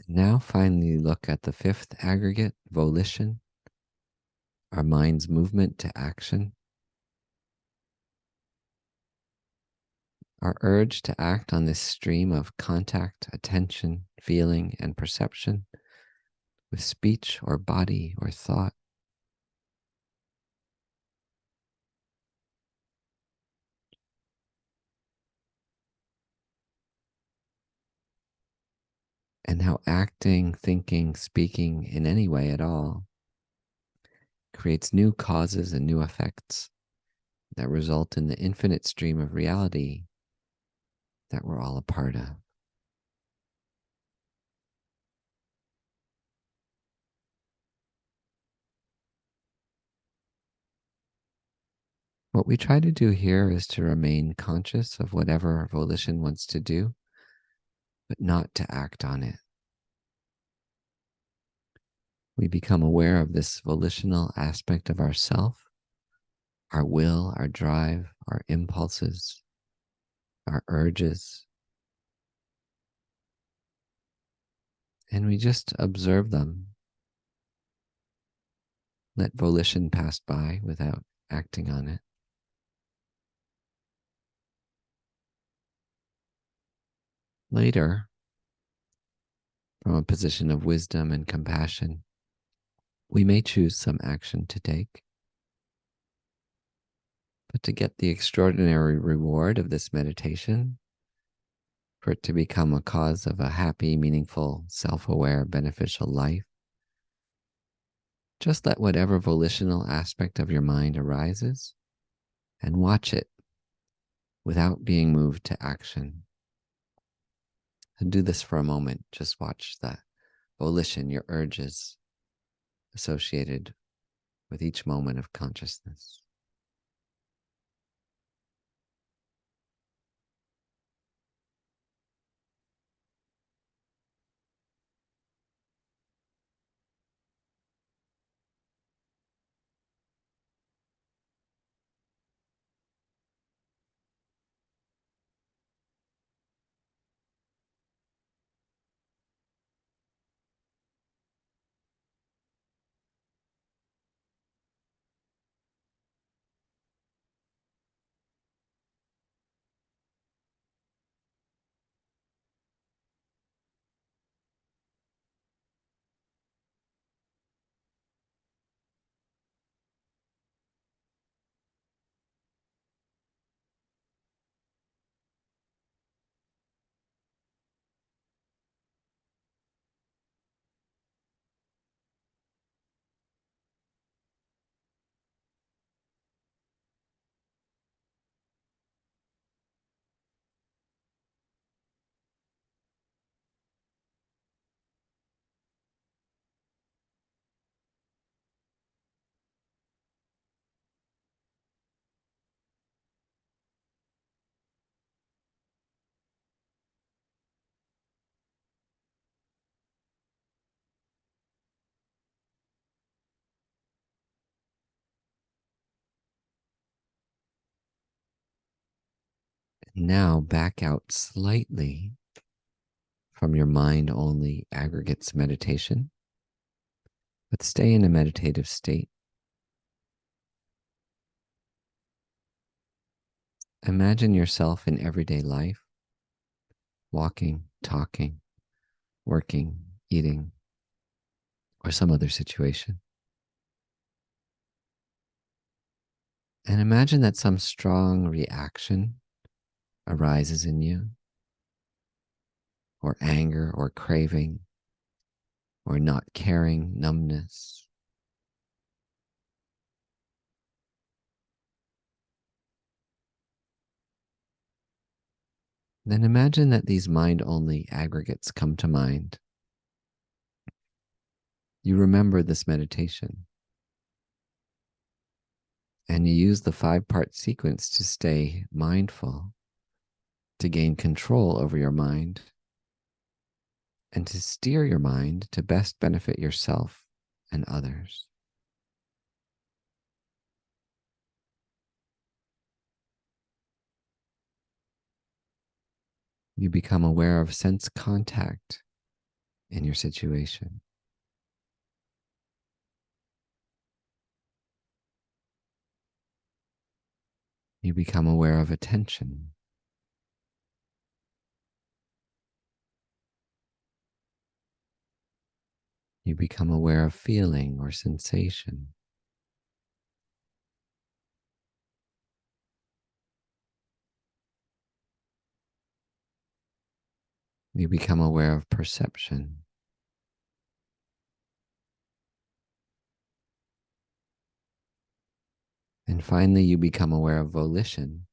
Now finally look at the fifth aggregate, volition, our mind's movement to action. Our urge to act on this stream of contact, attention, feeling, and perception with speech or body or thought. And how acting, thinking, speaking in any way at all creates new causes and new effects that result in the infinite stream of reality that we're all a part of. What we try to do here is to remain conscious of whatever volition wants to do, but not to act on it. We become aware of this volitional aspect of ourself, our will, our drive, our impulses, our urges, and we just observe them. Let volition pass by without acting on it. Later, from a position of wisdom and compassion, we may choose some action to take. But to get the extraordinary reward of this meditation, for it to become a cause of a happy, meaningful, self-aware, beneficial life, just let whatever volitional aspect of your mind arises and watch it without being moved to action. And do this for a moment. Just watch that volition, your urges associated with each moment of consciousness. Now back out slightly from your mind-only aggregates meditation, but stay in a meditative state. Imagine yourself in everyday life, walking, talking, working, eating, or some other situation. And imagine that some strong reaction arises in you, or anger, or craving, or not caring, numbness. Then imagine that these mind-only aggregates come to mind. You remember this meditation, and you use the 5-part sequence to stay mindful, to gain control over your mind, and to steer your mind to best benefit yourself and others. You become aware of sense contact in your situation. You become aware of attention. You become aware of feeling or sensation. You become aware of perception. And finally, you become aware of volition,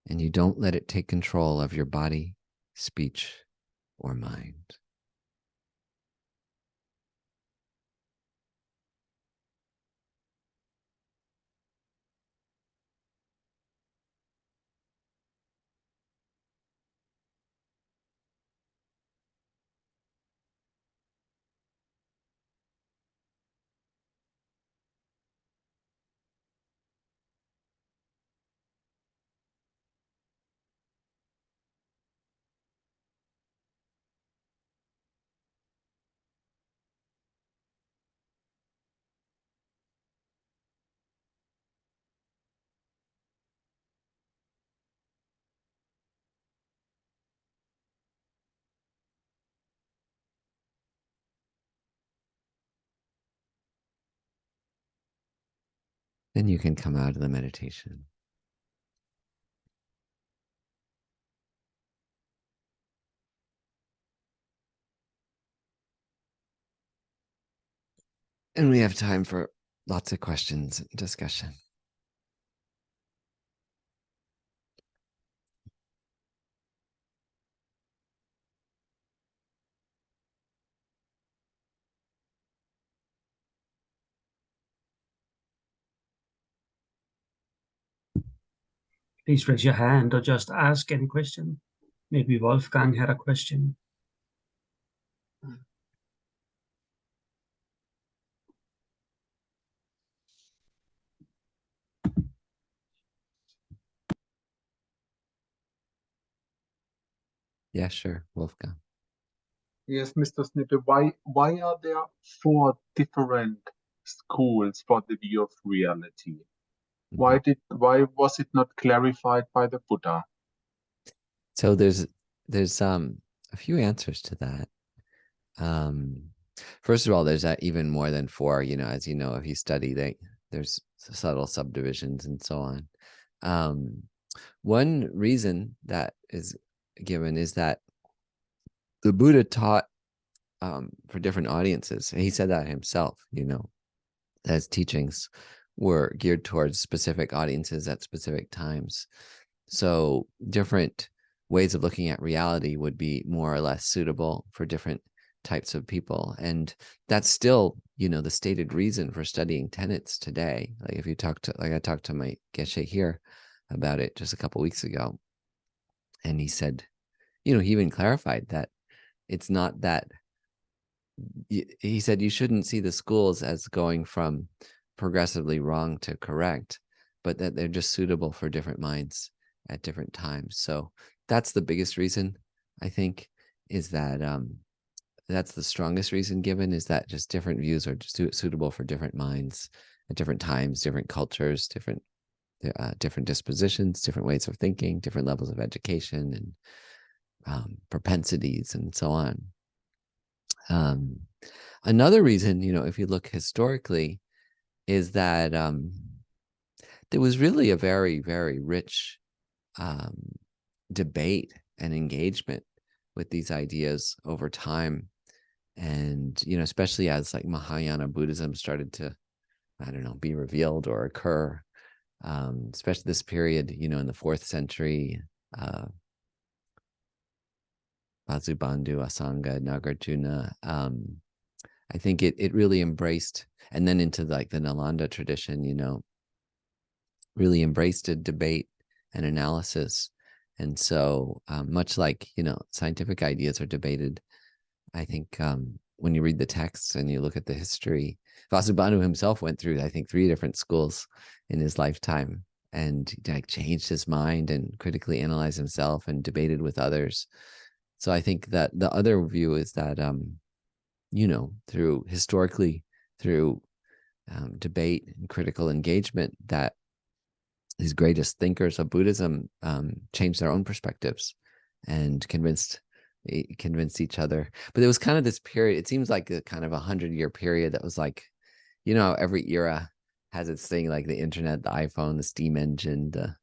and you don't let it take control of your body, speech, or mind. Then you can come out of the meditation. And we have time for lots of questions and discussion. Please raise your hand or just ask any question. Maybe Wolfgang had a question. Yeah, sure, Wolfgang. Yes, Mr. Snibbe, why are there 4 different schools for the view of reality? Why was it not clarified by the Buddha? So there's a few answers to that. First of all, there's even more than 4. As you know, if you study, there's subtle subdivisions and so on. One reason that is given is that the Buddha taught for different audiences. He said that himself. That his teachings were geared towards specific audiences at specific times. So different ways of looking at reality would be more or less suitable for different types of people. And that's still, the stated reason for studying tenets today. Like if you I talked to my geshe here about it just a couple weeks ago. And he said, he even clarified that it's not that, he said you shouldn't see the schools as going from progressively wrong to correct, but that they're just suitable for different minds at different times. So that's the biggest reason, I think, is that that's the strongest reason given, is that just different views are just suitable for different minds at different times, different cultures, different dispositions, different ways of thinking, different levels of education and propensities and so on. Another reason, if you look historically, is that there was really a very, very rich debate and engagement with these ideas over time. And, especially as like Mahayana Buddhism started to, I don't know, be revealed or occur, especially this period, in the 4th century, Vasubandhu, Asanga, Nagarjuna, I think it really embraced, and then into like the Nalanda tradition, really embraced a debate and analysis. And so much like, scientific ideas are debated, I think when you read the texts and you look at the history, Vasubandhu himself went through, I think, 3 different schools in his lifetime, and like changed his mind and critically analyzed himself and debated with others. So I think that the other view is that, through debate and critical engagement, that these greatest thinkers of Buddhism changed their own perspectives and convinced each other. But there was kind of this period, it seems like a kind of 100-year period that was like, every era has its thing, like the internet, the iPhone, the steam engine, the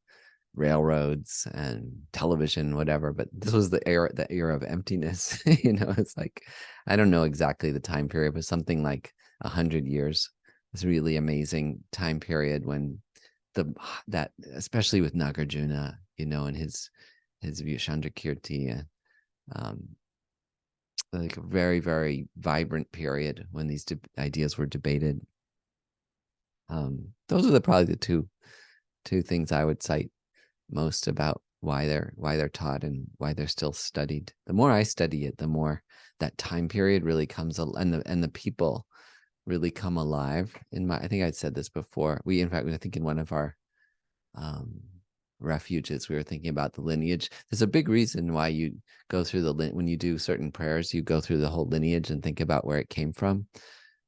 railroads and television, whatever. But this was the era of emptiness. It's like, I don't know exactly the time period, but something like 100 years. It's a really amazing time period when that especially with Nagarjuna, and his view, Chandrakirti, like a very, very vibrant period when these ideas were debated. Those are probably the two things I would cite most about why they're taught and why they're still studied. The more I study it, the more that time period really comes, and the people really come alive. I think I'd said this before. In fact, I think in one of our refuges, we were thinking about the lineage. There's a big reason why you go through when you do certain prayers, you go through the whole lineage and think about where it came from.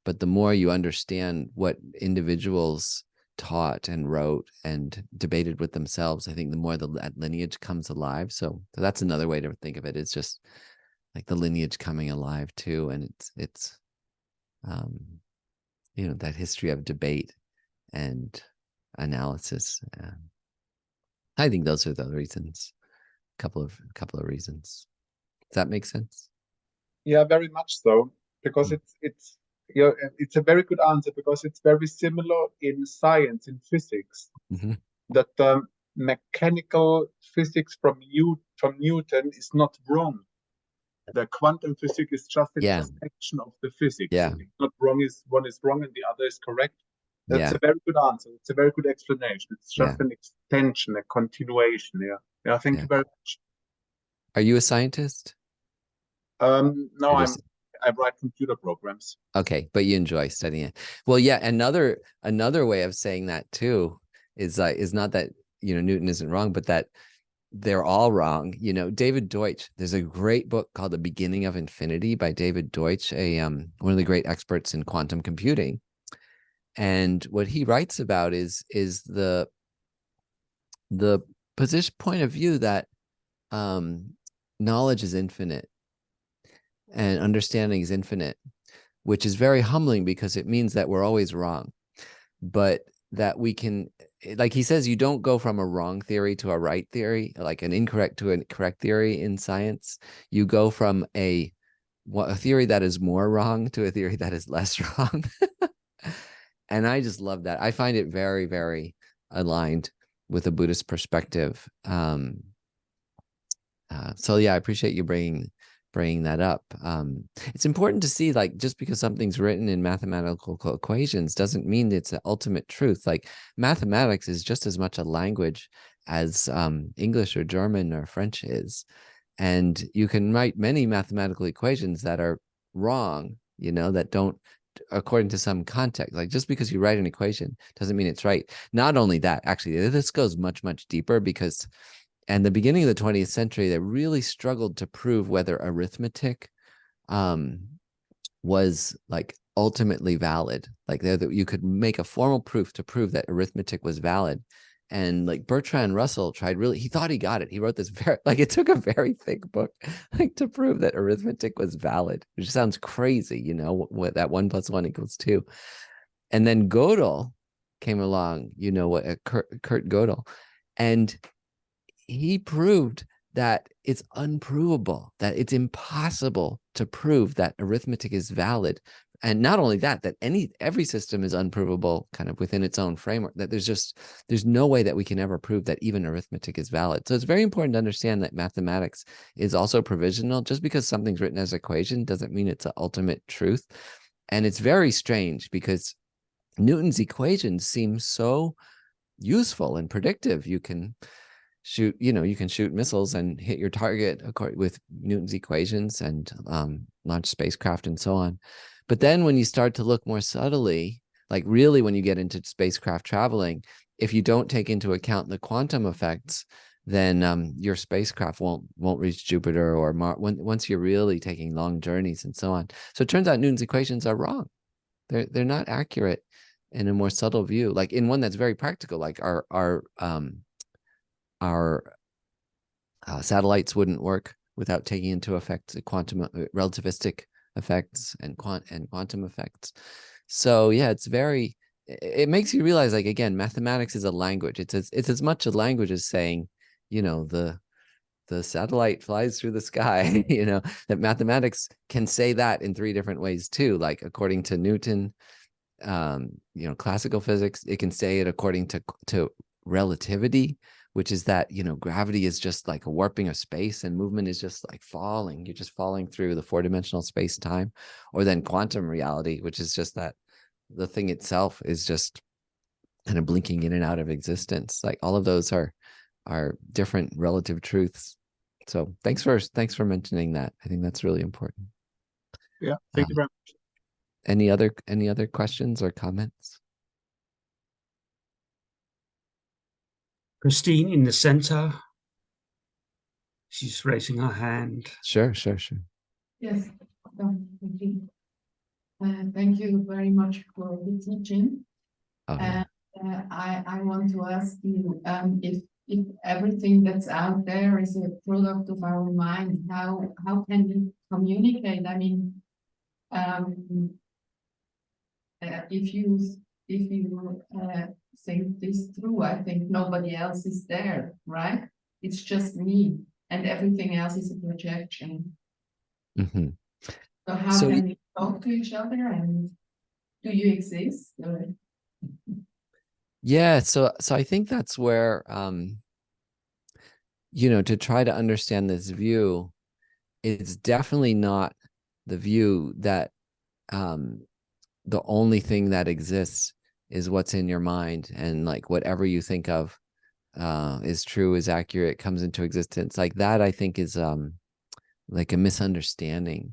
But the more you understand what individuals taught and wrote and debated with themselves, I think the more that lineage comes alive. So that's another way to think of it. It's just like the lineage coming alive too, and it's that history of debate and analysis. I think those are the reasons. A couple of reasons. Does that make sense? Yeah, very much so. Because it's a very good answer, because it's very similar in science, in physics, that mechanical physics from Newton is not wrong. The quantum physics is just an extension of the physics. Yeah. It's not wrong, one is wrong and the other is correct. That's a very good answer. It's a very good explanation. It's just an extension, a continuation. Yeah. Thank you very much. Are you a scientist? No, I write computer programs. Okay, but you enjoy studying it. Well, yeah. Another way of saying that too is not that Newton isn't wrong, but that they're all wrong. David Deutsch. There's a great book called The Beginning of Infinity by David Deutsch, one of the great experts in quantum computing. And what he writes about is the point of view that knowledge is infinite and understanding is infinite, which is very humbling because it means that we're always wrong, but that we can, like he says, you don't go from a wrong theory to a right theory, like an incorrect to a correct theory in science. You go from a theory that is more wrong to a theory that is less wrong. And I just love that. I find it very, very aligned with a Buddhist perspective. So yeah, I appreciate you bringing that up. It's important to see, like, just because something's written in mathematical equations doesn't mean it's the ultimate truth. Like, mathematics is just as much a language as English or German or French is. And you can write many mathematical equations that are wrong, that don't, according to some context. Like, just because you write an equation doesn't mean it's right. Not only that, actually, this goes much, much deeper, because and the beginning of the 20th century, they really struggled to prove whether arithmetic was like ultimately valid. Like that you could make a formal proof to prove that arithmetic was valid. And like Bertrand Russell tried really, he thought he got it. He wrote this very, like it took a very thick book like to prove that arithmetic was valid, which sounds crazy, you know, what that 1 + 1 = 2. And then Gödel came along, you know, what Kurt Gödel, and he proved that it's unprovable, that it's impossible to prove that arithmetic is valid. And not only that, that every system is unprovable kind of within its own framework, that there's no way that we can ever prove that even arithmetic is valid. So it's very important to understand that mathematics is also provisional. Just because something's written as an equation doesn't mean it's an ultimate truth. And it's very strange because Newton's equations seem so useful and predictive. You can shoot, you know, you can shoot missiles and hit your target with Newton's equations and launch spacecraft and so on. But then when you start to look more subtly, like really when you get into spacecraft traveling, if you don't take into account the quantum effects, then your spacecraft won't reach Jupiter or Mars once you're really taking long journeys and so on. So it turns out Newton's equations are wrong. They're not accurate in a more subtle view, like in one that's very practical, like our satellites wouldn't work without taking into effect the quantum relativistic effects and quantum effects. So yeah, it makes you realize, like, again, mathematics is a language. It's as much a language as saying, you know, the satellite flies through the sky, you know, that mathematics can say that in 3 different ways too. Like according to Newton, you know, classical physics, it can say it according to relativity, which is that, you know, gravity is just like a warping of space and movement is just like falling. You're just falling through the 4-dimensional space-time. Or then quantum reality, which is just that the thing itself is just kind of blinking in and out of existence. Like all of those are different relative truths. So thanks for mentioning that. I think that's really important. Yeah, thank you very much. Any other questions or comments? Christine in the center. She's raising her hand. Sure. Yes, thank you. Thank you very much for the teaching. Oh, yeah. I want to ask you if everything that's out there is a product of our mind, how can we communicate? I mean, if you think this through, I think nobody else is there, right? It's just me, and everything else is a projection. Mm-hmm. So how can we talk to each other, and do you exist? Yeah, so I think that's where you know, to try to understand this view, it's definitely not the view that the only thing that exists is what's in your mind, and like whatever you think of is true, is accurate, comes into existence. Like that, I think is like a misunderstanding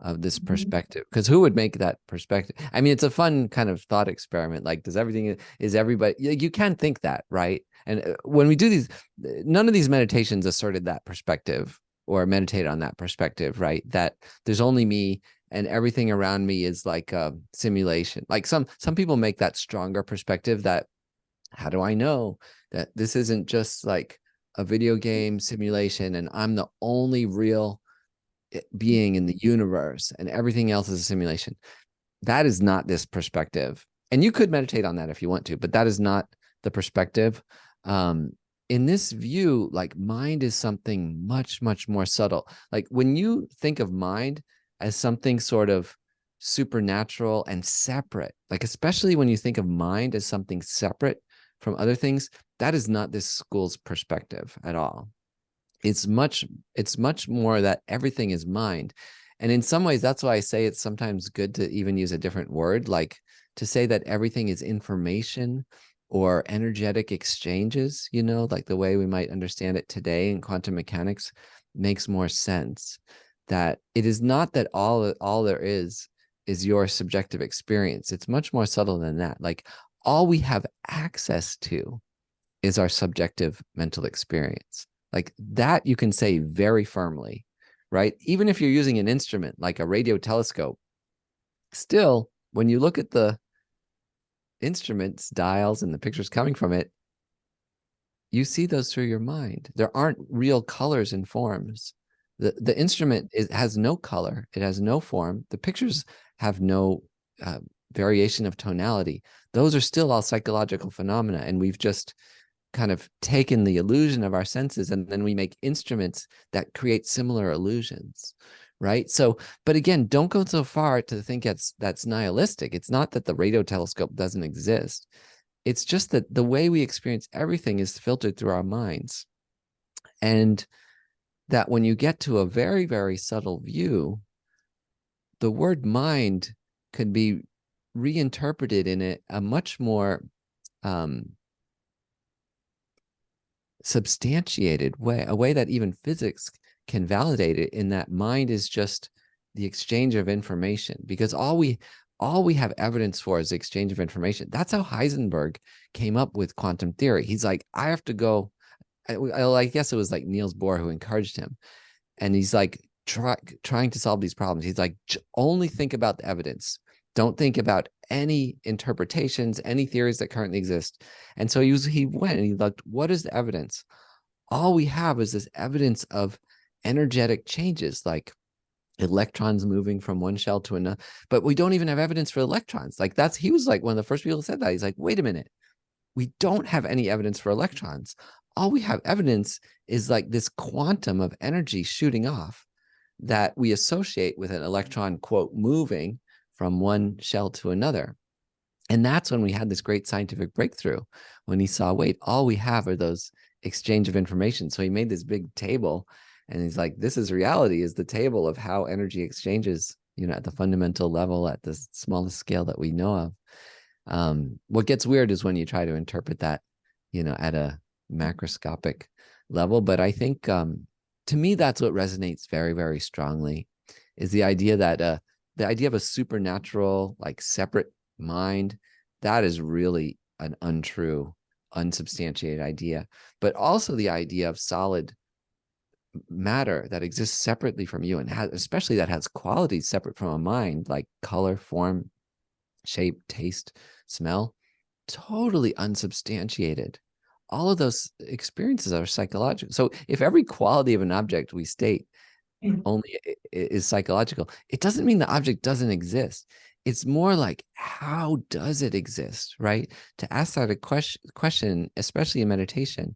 of this perspective, because who would make that perspective? I mean, it's a fun kind of thought experiment. Like, is everybody, you can't think that, right? And when we do these, none of these meditations asserted that perspective or meditate on that perspective, right? That there's only me and everything around me is like a simulation. Like some people make that stronger perspective, that how do I know that this isn't just like a video game simulation and I'm the only real being in the universe and everything else is a simulation? That is not this perspective. And you could meditate on that if you want to, but that is not the perspective. In this view, like mind is something much, much more subtle. Like when you think of mind as something sort of supernatural and separate, like especially when you think of mind as something separate from other things, that is not this school's perspective at all. It's much more that everything is mind. And in some ways, that's why I say it's sometimes good to even use a different word, like to say that everything is information or energetic exchanges, you know, like the way we might understand it today in quantum mechanics makes more sense. That it is not that all there is your subjective experience. It's much more subtle than that. Like all we have access to is our subjective mental experience. Like that you can say very firmly, right? Even if you're using an instrument like a radio telescope, still, when you look at the instruments, dials, and the pictures coming from it, you see those through your mind. There aren't real colors and forms. The instrument has no color. It has no form. The pictures have no variation of tonality. Those are still all psychological phenomena. And we've just kind of taken the illusion of our senses, and then we make instruments that create similar illusions, right? So, but again, don't go so far to think that's nihilistic. It's not that the radio telescope doesn't exist. It's just that the way we experience everything is filtered through our minds. And that when you get to a very, very subtle view, the word mind could be reinterpreted in a much more substantiated way, a way that even physics can validate it, in that mind is just the exchange of information, because all we have evidence for is the exchange of information. That's how Heisenberg came up with quantum theory. He's like, I have to go, I guess it was like Niels Bohr who encouraged him. And he's like, trying to solve these problems. He's like, only think about the evidence. Don't think about any interpretations, any theories that currently exist. And so he went and he looked, what is the evidence? All we have is this evidence of energetic changes, like electrons moving from one shell to another. But we don't even have evidence for electrons. Like he was like one of the first people who said that. He's like, wait a minute. We don't have any evidence for electrons. All we have evidence is like this quantum of energy shooting off that we associate with an electron, quote, moving from one shell to another. And that's when we had this great scientific breakthrough, when he saw, wait, all we have are those exchange of information. So he made this big table, and he's like, this is reality, is the table of how energy exchanges, at the fundamental level, at the smallest scale that we know of. What gets weird is when you try to interpret that, at a macroscopic level. But I think, to me, that's what resonates very, very strongly, is the idea that the idea of a supernatural, like separate mind, that is really an untrue, unsubstantiated idea. But also the idea of solid matter that exists separately from you, and especially that has qualities separate from a mind, like color, form, shape, taste, smell, totally unsubstantiated. All of those experiences are psychological. So if every quality of an object we state only is psychological, it doesn't mean the object doesn't exist. It's more like, how does it exist, right? To ask that a question, especially in meditation,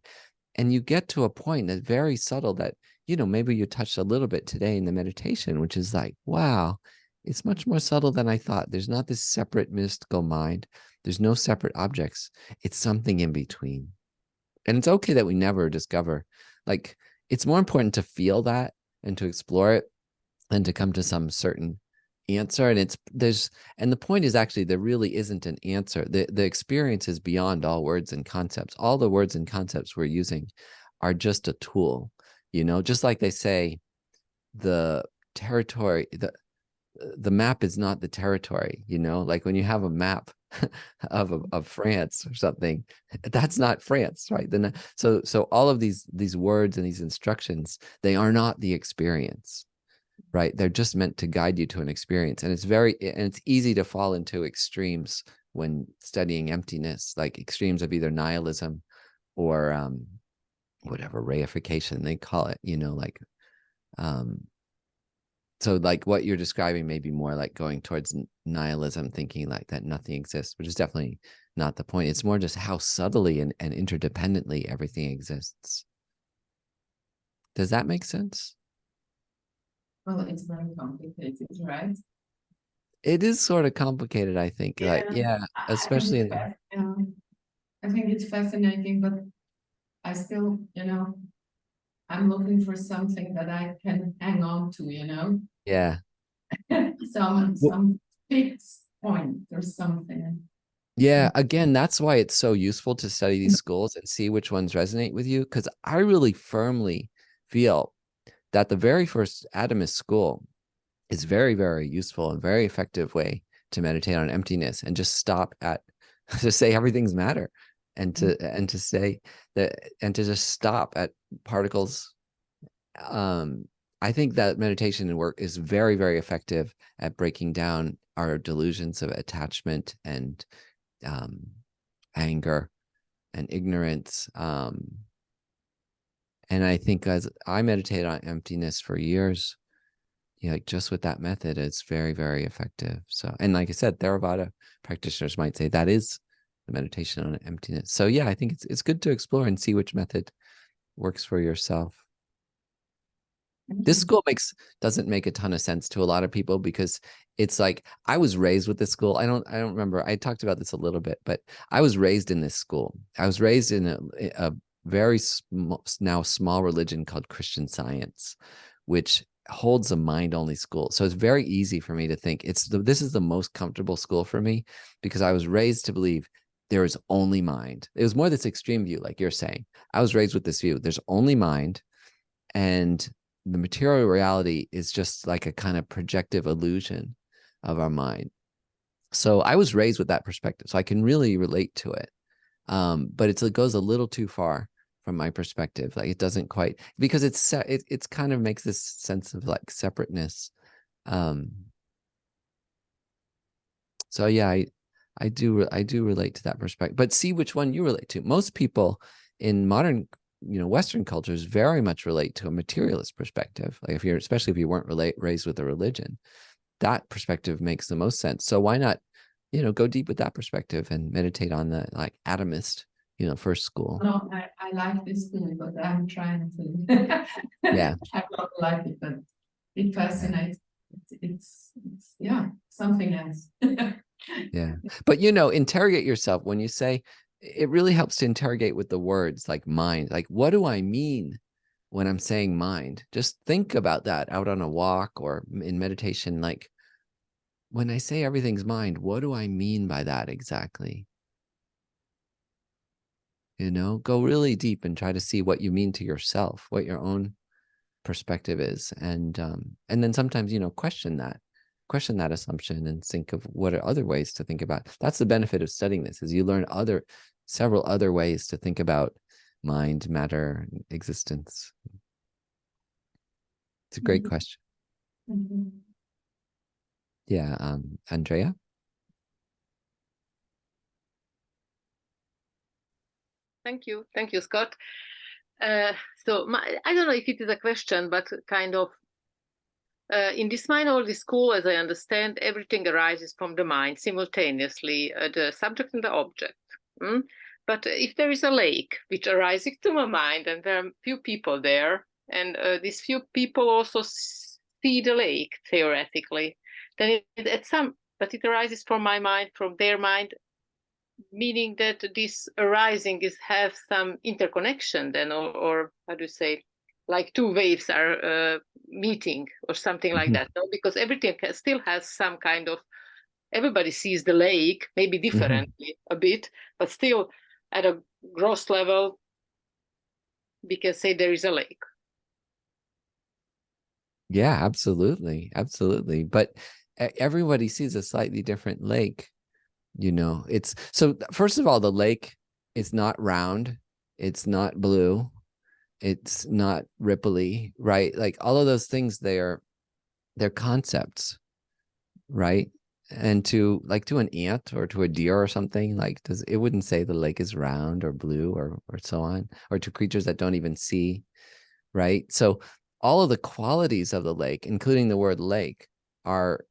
and you get to a point that's very subtle that, maybe you touched a little bit today in the meditation, which is like, wow, it's much more subtle than I thought. There's not this separate mystical mind. There's no separate objects. It's something in between. And it's okay that we never discover, like, it's more important to feel that and to explore it than to come to some certain answer. And the point is, actually, there really isn't an answer. The experience is beyond all words and concepts. All the words and concepts we're using are just a tool, just like they say, the territory, the map is not the territory, like when you have a map of France or something, that's not France, right? Then so all of these words and these instructions, they are not the experience, right? They're just meant to guide you to an experience. And it's easy to fall into extremes when studying emptiness, like extremes of either nihilism or whatever reification they call it, so like what you're describing may be more like going towards nihilism, thinking like that nothing exists, which is definitely not the point. It's more just how subtly and interdependently everything exists. Does that make sense? Well, it's very complicated, right? It is sort of complicated, I think. Yeah, like, especially I think it's fascinating, but I still, I'm looking for something that I can hang on to, Yeah. some fixed point or something. Yeah, again, that's why it's so useful to study these schools and see which ones resonate with you, because I really firmly feel that the very first atomist school is very, very useful and very effective way to meditate on emptiness, and just stop at to say everything's matter, and to say that, and to just stop at particles. I think that meditation and work is very, very effective at breaking down our delusions of attachment and anger and ignorance. And I think as I meditated on emptiness for years, like just with that method, it's very, very effective. So, and like I said, Theravada practitioners might say that is the meditation on emptiness. So yeah, I think it's good to explore and see which method works for yourself. This school doesn't make a ton of sense to a lot of people because it's like, I was raised with this school. I don't remember. I talked about this a little bit, but I was raised in this school. I was raised in a very now small religion called Christian Science, which holds a mind-only school. So it's very easy for me to think this is the most comfortable school for me because I was raised to believe there is only mind. It was more this extreme view, like you're saying. I was raised with this view. There's only mind, and the material reality is just like a kind of projective illusion of our mind. So I was raised with that perspective, so I can really relate to it. But it goes a little too far from my perspective. Like it doesn't quite, because it's kind of makes this sense of like separateness. So yeah, I do relate to that perspective, but see which one you relate to. Most people in modern, Western cultures very much relate to a materialist perspective. Like especially if you weren't raised with a religion, that perspective makes the most sense. So why not, go deep with that perspective and meditate on the like atomist, first school. No, I like this school, but I'm trying to. Yeah. I don't like it, but it fascinates. It's yeah, something else. Yeah. But, interrogate yourself when you say, it really helps to interrogate with the words like mind. Like, what do I mean when I'm saying mind? Just think about that out on a walk or in meditation. Like, when I say everything's mind, what do I mean by that exactly? Go really deep and try to see what you mean to yourself, what your own perspective is. And then sometimes, question that assumption and think of what are other ways to think about. That's the benefit of studying this, is you learn several other ways to think about mind, matter, existence. It's a great question. Yeah. Andrea? Thank you, Scott. So I don't know if it is a question, but kind of in this mind-only school, as I understand, everything arises from the mind simultaneously, the subject and the object. But if there is a lake which arises to my mind, and there are few people there, and these few people also see the lake theoretically, then but it arises from my mind, from their mind, meaning that this arising have some interconnection then, or how do you say, like two waves are meeting or something like that, no? Because everything still has some kind of, everybody sees the lake, maybe differently a bit, but still at a gross level, we can say there is a lake. Yeah, absolutely. Absolutely. But everybody sees a slightly different lake. It's so, first of all, the lake is not round, it's not blue, it's not ripply, right? Like all of those things, they're concepts, right? And to an ant or to a deer or something, like it wouldn't say the lake is round or blue or so on, or to creatures that don't even see, right? So all of the qualities of the lake, including the word lake, are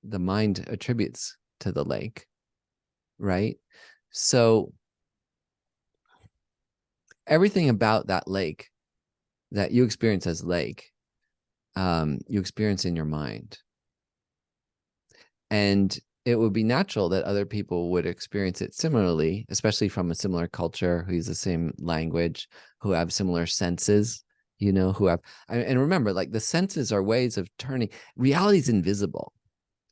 the mind attributes to the lake, right? So everything about that lake that you experience as lake, you experience in your mind. And it would be natural that other people would experience it similarly, especially from a similar culture, who use the same language, who have similar senses, who have, and remember, like the senses are ways of turning, reality is invisible.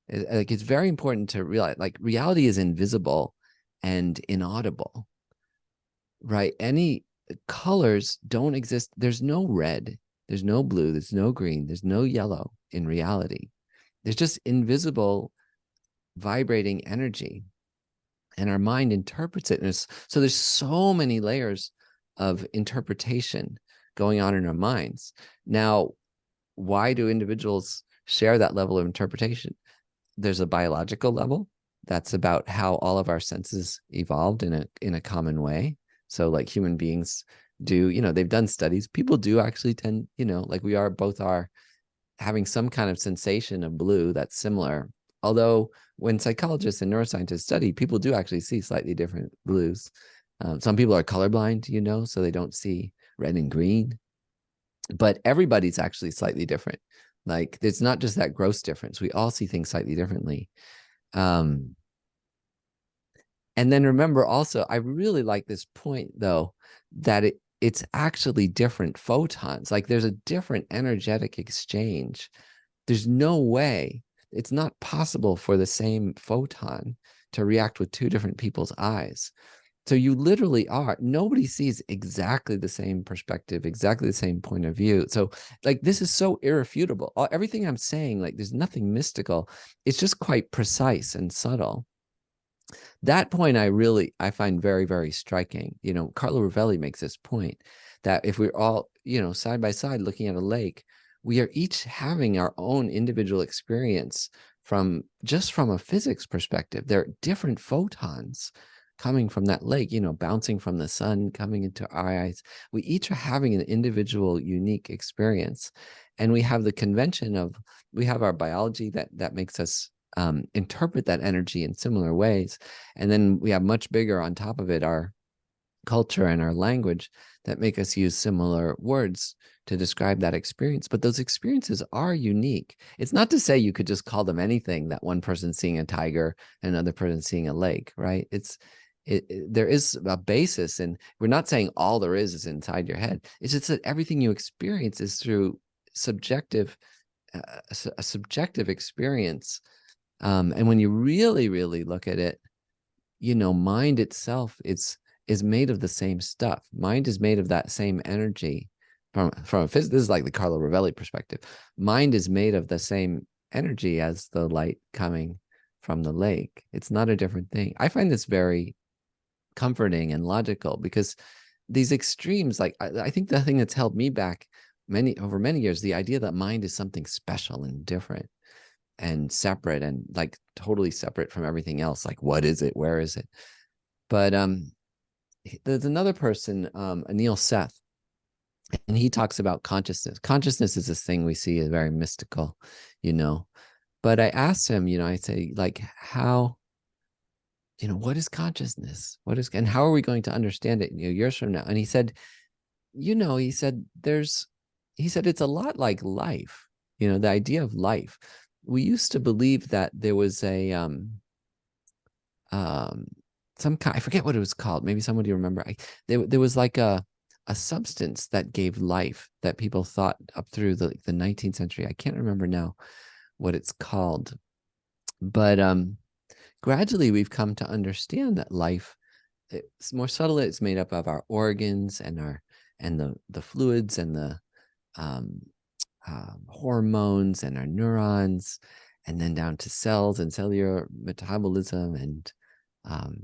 Like it's very important to realize, like reality is invisible and inaudible, right? Any colors don't exist. There's no red, there's no blue, there's no green, there's no yellow in reality. There's just invisible vibrating energy, and our mind interprets it. And so there's so many layers of interpretation going on in our minds. Now, why do individuals share that level of interpretation? There's a biological level. That's about how all of our senses evolved in a common way. So like human beings do, they've done studies. People do actually tend, like we both are having some kind of sensation of blue that's similar. Although when psychologists and neuroscientists study, people do actually see slightly different blues. Some people are colorblind, so they don't see red and green. But everybody's actually slightly different. Like it's not just that gross difference. We all see things slightly differently. And then remember also, I really like this point though, that it's actually different photons. Like there's a different energetic exchange. There's no way, it's not possible for the same photon to react with two different people's eyes. So you literally are, nobody sees exactly the same perspective, exactly the same point of view. So like, this is so irrefutable. Everything I'm saying, like there's nothing mystical. It's just quite precise and subtle. That point I find very, very striking. Carlo Rovelli makes this point that if we're all, side by side looking at a lake, we are each having our own individual experience from a physics perspective. There are different photons coming from that lake, bouncing from the sun, coming into our eyes. We each are having an individual, unique experience. And we have the convention of, we have our biology that makes us interpret that energy in similar ways. And then we have much bigger on top of it, our culture and our language that make us use similar words to describe that experience. But those experiences are unique. It's not to say you could just call them anything, that one person's seeing a tiger and another person seeing a lake, right? There is a basis, and we're not saying all there is inside your head. It's just that everything you experience is through a subjective experience. And when you really, really look at it, mind itself is made of the same stuff. Mind is made of that same energy. From a physics, this is like the Carlo Rovelli perspective. Mind is made of the same energy as the light coming from the lake. It's not a different thing. I find this very comforting and logical, because these extremes, like I think the thing that's held me back over many years, the idea that mind is something special and different and separate and like totally separate from everything else. Like, what is it? Where is it? But there's another person, Anil Seth, and he talks about consciousness. Consciousness is this thing we see as very mystical, But I asked him, I say, like, how, what is consciousness? And how are we going to understand it, years from now? And he said, it's a lot like life, the idea of life. We used to believe that there was a some kind, I forget what it was called. Maybe somebody remember. There was like a substance that gave life that people thought up through the 19th century. I can't remember now what it's called, but gradually we've come to understand that life, it's more subtle. It's made up of our organs and the fluids and the hormones and our neurons, and then down to cells and cellular metabolism and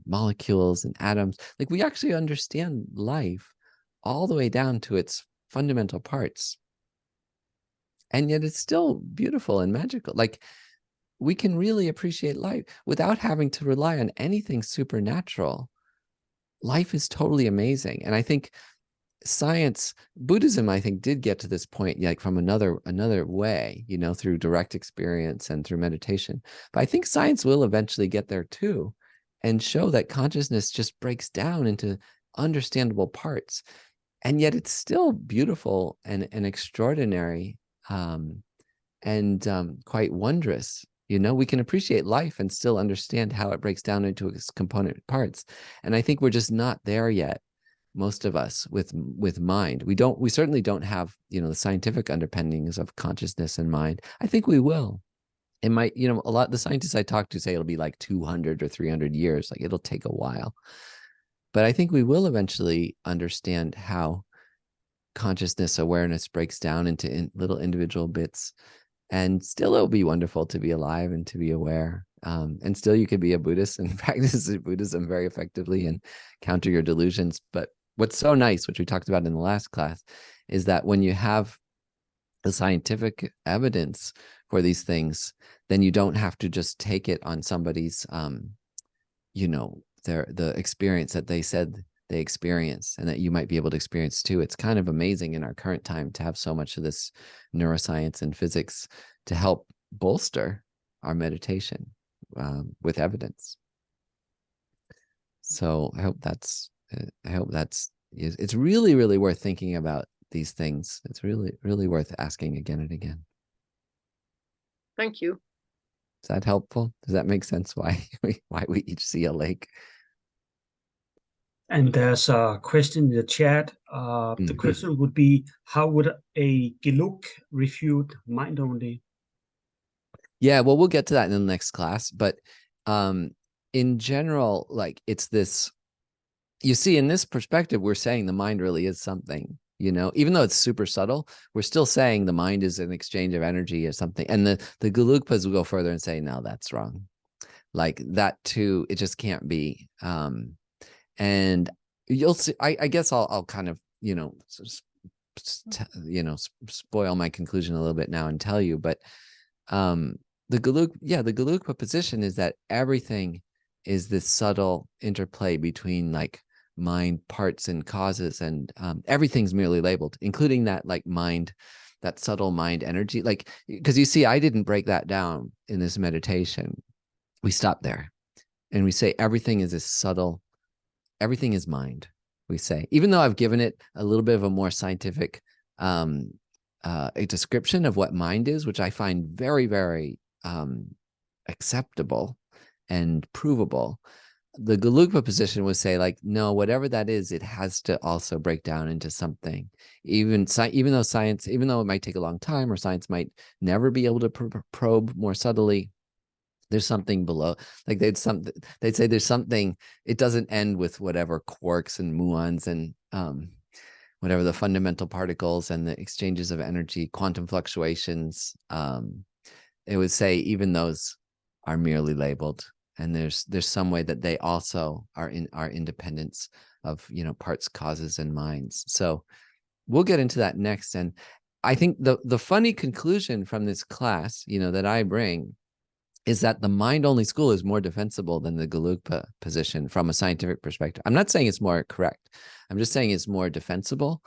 molecules and atoms. Like, we actually understand life all the way down to its fundamental parts. And yet it's still beautiful and magical. Like, we can really appreciate life without having to rely on anything supernatural. Life is totally amazing. And I think Buddhism, I think, did get to this point, like from another way, through direct experience and through meditation. But I think science will eventually get there too, and show that consciousness just breaks down into understandable parts. And yet it's still beautiful and extraordinary, and quite wondrous. We can appreciate life and still understand how it breaks down into its component parts. And I think we're just not there yet, most of us, with mind. We certainly don't have, the scientific underpinnings of consciousness and mind. I think we will. It might, a lot of the scientists I talk to say it'll be like 200 or 300 years. Like, it'll take a while. But I think we will eventually understand how consciousness awareness breaks down into little individual bits. And still, it'll be wonderful to be alive and to be aware. And still, you could be a Buddhist and practice Buddhism very effectively and counter your delusions. But what's so nice, which we talked about in the last class, is that when you have the scientific evidence for these things, then you don't have to just take it on somebody's, you know, the experience that they said they experience and that you might be able to experience too. It's kind of amazing in our current time to have so much of this neuroscience and physics to help bolster our meditation with evidence. So I hope that's it's really, really worth thinking about these things. It's really, really worth asking again and again. Thank you. Is that helpful? Does that make sense why we each see a lake? And there's a question in the chat. The question would be, how would a geluk refute mind only? Yeah, well, we'll get to that in the next class. But in general, like it's this, you see, in this perspective, we're saying the mind really is something, you know, even though it's super subtle, we're still saying the mind is an exchange of energy or something. And the Gelugpas will go further and say, no, that's wrong. Like that too, it just can't be. And you'll see, I guess I'll kind of, you know, spoil my conclusion a little bit now and tell you, but the Gelugpa position is that everything is this subtle interplay between like mind parts and causes, and everything's merely labeled, including that like mind, that subtle mind energy. Like, because you see, I didn't break that down in this meditation. We stop there and we say everything is this subtle, everything is mind, we say, even though I've given it a little bit of a more scientific a description of what mind is, which I find very, very acceptable and provable. The Gelugpa position would say, like, no, whatever that is, it has to also break down into something. Even though science, even though it might take a long time, or science might never be able to probe more subtly, there's something below. Like they'd say there's something. It doesn't end with whatever quarks and muons and whatever the fundamental particles and the exchanges of energy, quantum fluctuations. It would say even those are merely labeled, and there's some way that they also are in our independence of, you know, parts, causes, and minds. So we'll get into that next. And I think the funny conclusion from this class, you know, that I bring is that the mind-only school is more defensible than the Gelugpa position from a scientific perspective. I'm not saying it's more correct. I'm just saying it's more defensible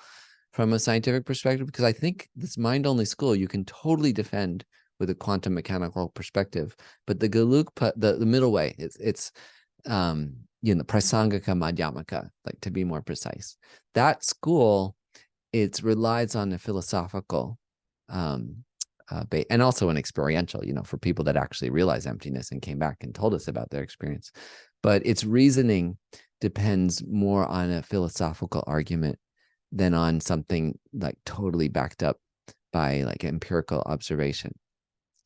from a scientific perspective, because I think this mind-only school you can totally defend with a quantum mechanical perspective. But the Gelugpa, the middle way, it's you know, Prasangika Madhyamaka, like to be more precise. That school, it relies on the philosophical and also an experiential, you know, for people that actually realize emptiness and came back and told us about their experience. But its reasoning depends more on a philosophical argument than on something like totally backed up by like empirical observation.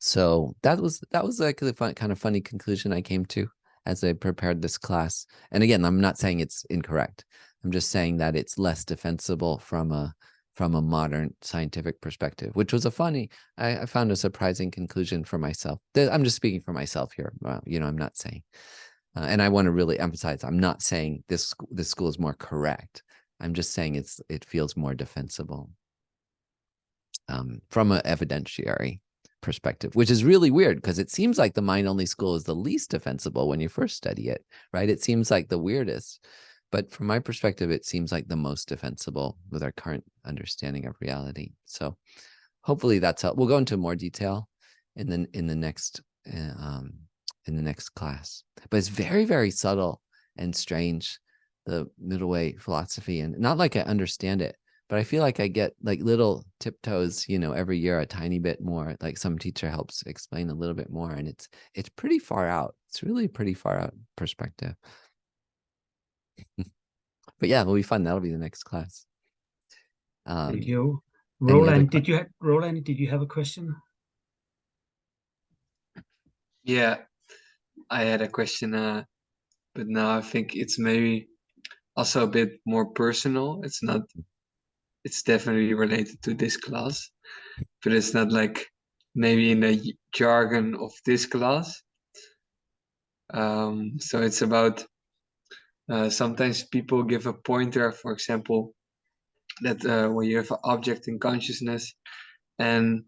So that was like the kind of funny conclusion I came to as I prepared this class. And again, I'm not saying it's incorrect. I'm just saying that it's less defensible from a modern scientific perspective, which was I found a surprising conclusion for myself. I'm just speaking for myself here. You know, I'm not saying, and I want to really emphasize, I'm not saying this school is more correct. I'm just saying it feels more defensible from an evidentiary perspective, which is really weird because it seems like the mind-only school is the least defensible when you first study it, right? It seems like the weirdest. But from my perspective, it seems like the most defensible with our current understanding of reality. So hopefully that's helpful. We'll go into more detail in the next class. But it's very, very subtle and strange, the middle way philosophy, and not like I understand it, but I feel like I get like little tiptoes, you know, every year a tiny bit more. Like some teacher helps explain a little bit more, and it's pretty far out. It's really pretty far out perspective. But yeah, it'll be fun. That'll be the next class. Thank you. Roland, did you have a question? Yeah, I had a question, but now I think it's maybe also a bit more personal. It's definitely related to this class, but it's not like maybe in the jargon of this class. So it's about Sometimes people give a pointer, for example, that when you have an object in consciousness, and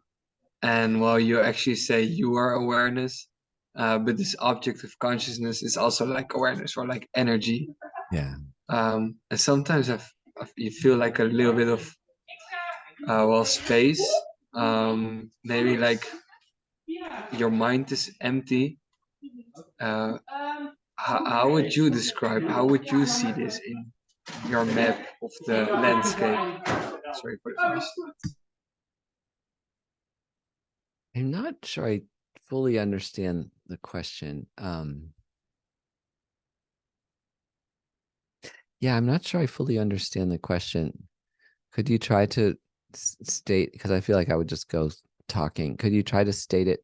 while you actually say you are awareness, but this object of consciousness is also like awareness or like energy. Yeah. And sometimes you feel like a little bit of well, space. Maybe like your mind is empty. How would you describe? How would you see this in your map of the landscape? Sorry for the noise. I'm not sure I fully understand the question. Yeah, I'm not sure I fully understand the question. Could you try to state, because I feel like I would just go talking. Could you try to state it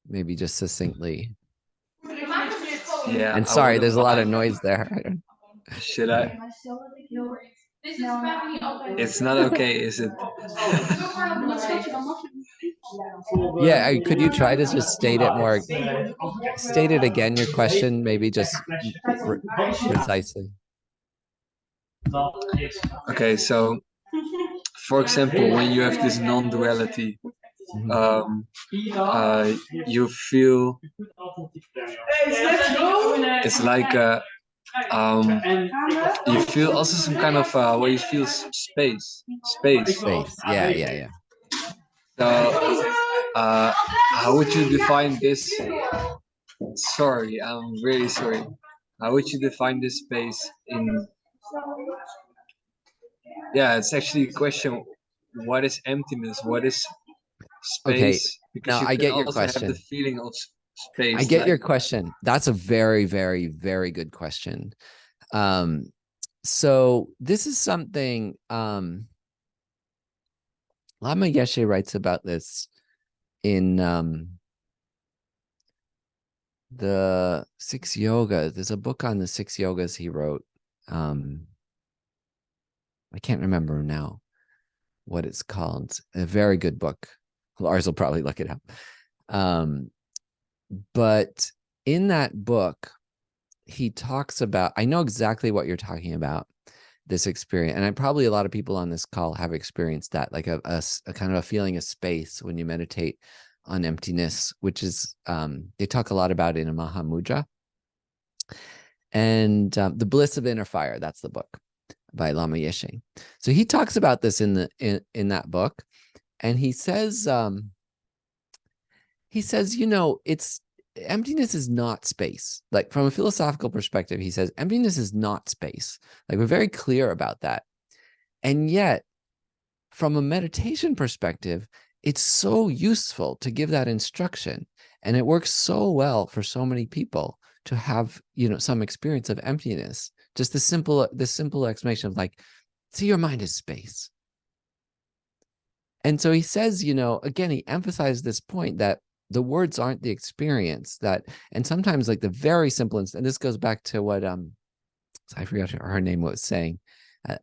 maybe just succinctly? Yeah. And sorry, there's a lot of noise there. Should I? It's not okay, is it? Yeah, could you try to just state it more? State it again, your question, maybe just precisely. Okay, so for example, when you have this non-duality, you feel it's like you feel also some kind of where you feel space. Yeah. So how would you define this? Sorry, I'm really sorry. How would you define this space in? Yeah, it's actually a question. What is emptiness? What is space? Okay, Because now you I can get your also have question. the feeling of space. I get your question. That's a very, very, very good question. So this is something Lama Yeshe writes about this in the 6 Yogas. There's a book on the 6 Yogas he wrote. I can't remember now what it's called. A very good book. Lars will probably look it up. But in that book, he talks about, I know exactly what you're talking about, this experience. And probably a lot of people on this call have experienced that, like a kind of a feeling of space when you meditate on emptiness, which is, they talk a lot about it in a Mahamudra. And The Bliss of Inner Fire, that's the book by Lama Yeshe. So he talks about this in that book. And he says, you know, emptiness is not space. Like from a philosophical perspective, he says, emptiness is not space. Like we're very clear about that. And yet, from a meditation perspective, it's so useful to give that instruction. And it works so well for so many people to have, you know, some experience of emptiness. Just the simple explanation of like, see your mind as space. And so he says, you know, again, he emphasized this point that the words aren't the experience, and sometimes like the very simple, and this goes back to what I forgot her name was saying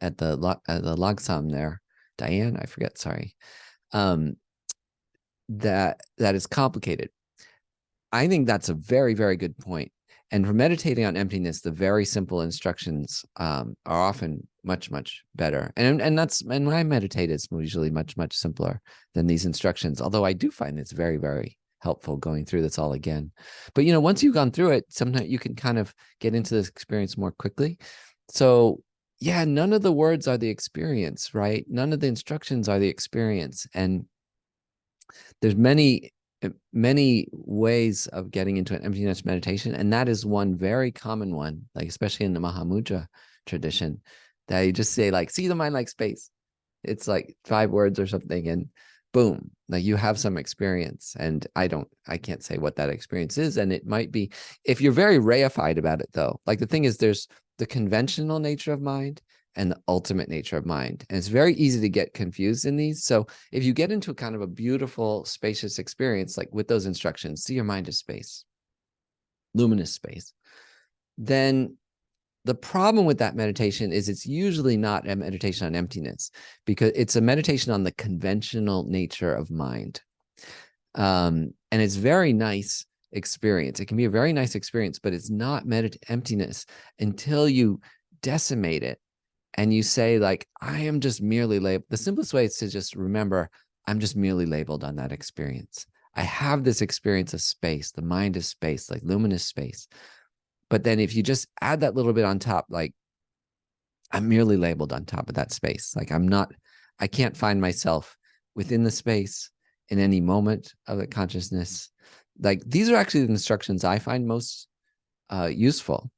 at the Logsam there, Diane, I forget, sorry, that is complicated. I think that's a very, very good point. And for meditating on emptiness, the very simple instructions are often much, much better. And when I meditate, it's usually much, much simpler than these instructions. Although I do find it's very, very helpful going through this all again. But, you know, once you've gone through it, sometimes you can kind of get into this experience more quickly. So yeah, none of the words are the experience, right? None of the instructions are the experience. And there's many ways of getting into an emptiness meditation. And that is one very common one, like especially in the Mahamudra tradition, that you just say like, see the mind like space. It's like 5 words or something, and boom, like you have some experience. And I can't say what that experience is. And it might be, if you're very reified about it though, like the thing is there's the conventional nature of mind and the ultimate nature of mind. And it's very easy to get confused in these. So if you get into a kind of a beautiful, spacious experience, like with those instructions, see your mind as space, luminous space, then the problem with that meditation is it's usually not a meditation on emptiness, because it's a meditation on the conventional nature of mind. And it's very nice experience. It can be a very nice experience, but it's not emptiness until you decimate it and you say, like, I am just merely labeled. The simplest way is to just remember, I'm just merely labeled on that experience. I have this experience of space. The mind is space, like luminous space. But then if you just add that little bit on top, like, I'm merely labeled on top of that space. Like, I can't find myself within the space in any moment of the consciousness. Like, these are actually the instructions I find most useful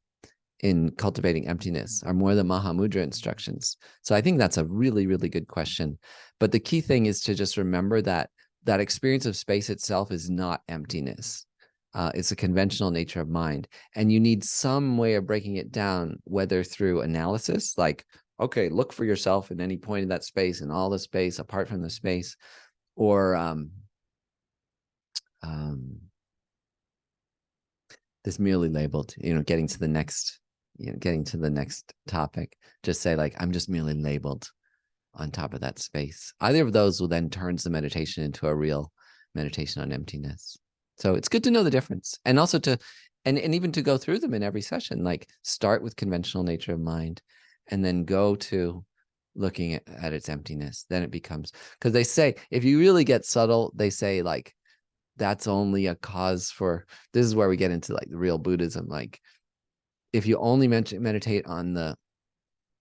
in cultivating emptiness, are more the Mahamudra instructions. So I think that's a really, really good question. But the key thing is to just remember that that experience of space itself is not emptiness. It's a conventional nature of mind. And you need some way of breaking it down, whether through analysis, like, okay, look for yourself in any point of that space and all the space apart from the space, or this merely labeled, getting to the next topic, just say, like, I'm just merely labeled on top of that space. Either of those will then turns the meditation into a real meditation on emptiness. So it's good to know the difference, and also and even to go through them in every session, like start with conventional nature of mind and then go to looking at its emptiness. Then it becomes, because they say, if you really get subtle, they say, like, that's only a cause for, this is where we get into, like, the real Buddhism. Like, if you only meditate on the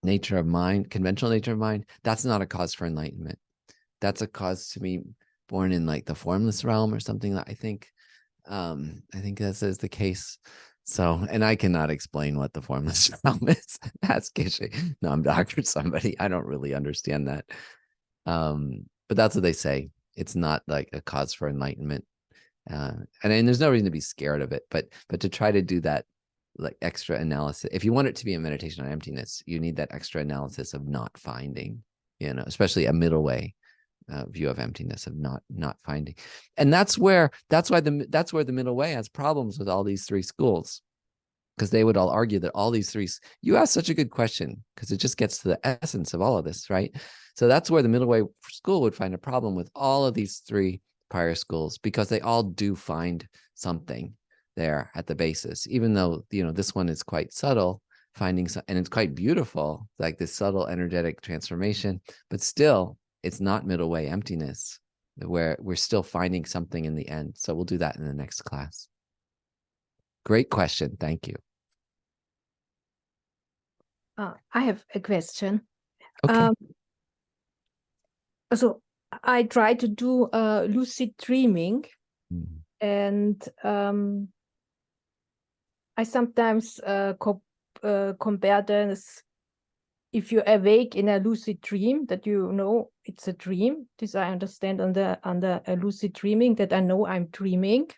nature of mind, conventional nature of mind, that's not a cause for enlightenment. That's a cause to be born in, like, the formless realm or something. That I think that is the case. So, and I cannot explain what the formless realm is. Ask Geshe. No, I'm Dr. Somebody. I don't really understand that. But that's what they say. It's not like a cause for enlightenment. And there's no reason to be scared of it, but to try to do that, like, extra analysis. If you want it to be a meditation on emptiness, you need that extra analysis of not finding, especially a middle way view of emptiness, of not finding. And that's why the middle way has problems with all these three schools, because they would all argue that all these three. You asked such a good question, because it just gets to the essence of all of this, right? So that's where the middle way school would find a problem with all of these three prior schools, because they all do find something there at the basis, even though, this one is quite subtle, and it's quite beautiful, like this subtle energetic transformation, but still it's not middle way emptiness, where we're still finding something in the end. So we'll do that in the next class. Great question. Thank you. I have a question. Okay. So I try to do lucid dreaming, and I sometimes compare this. If you're awake in a lucid dream, that it's a dream. This I understand under a lucid dreaming, that I know I'm dreaming,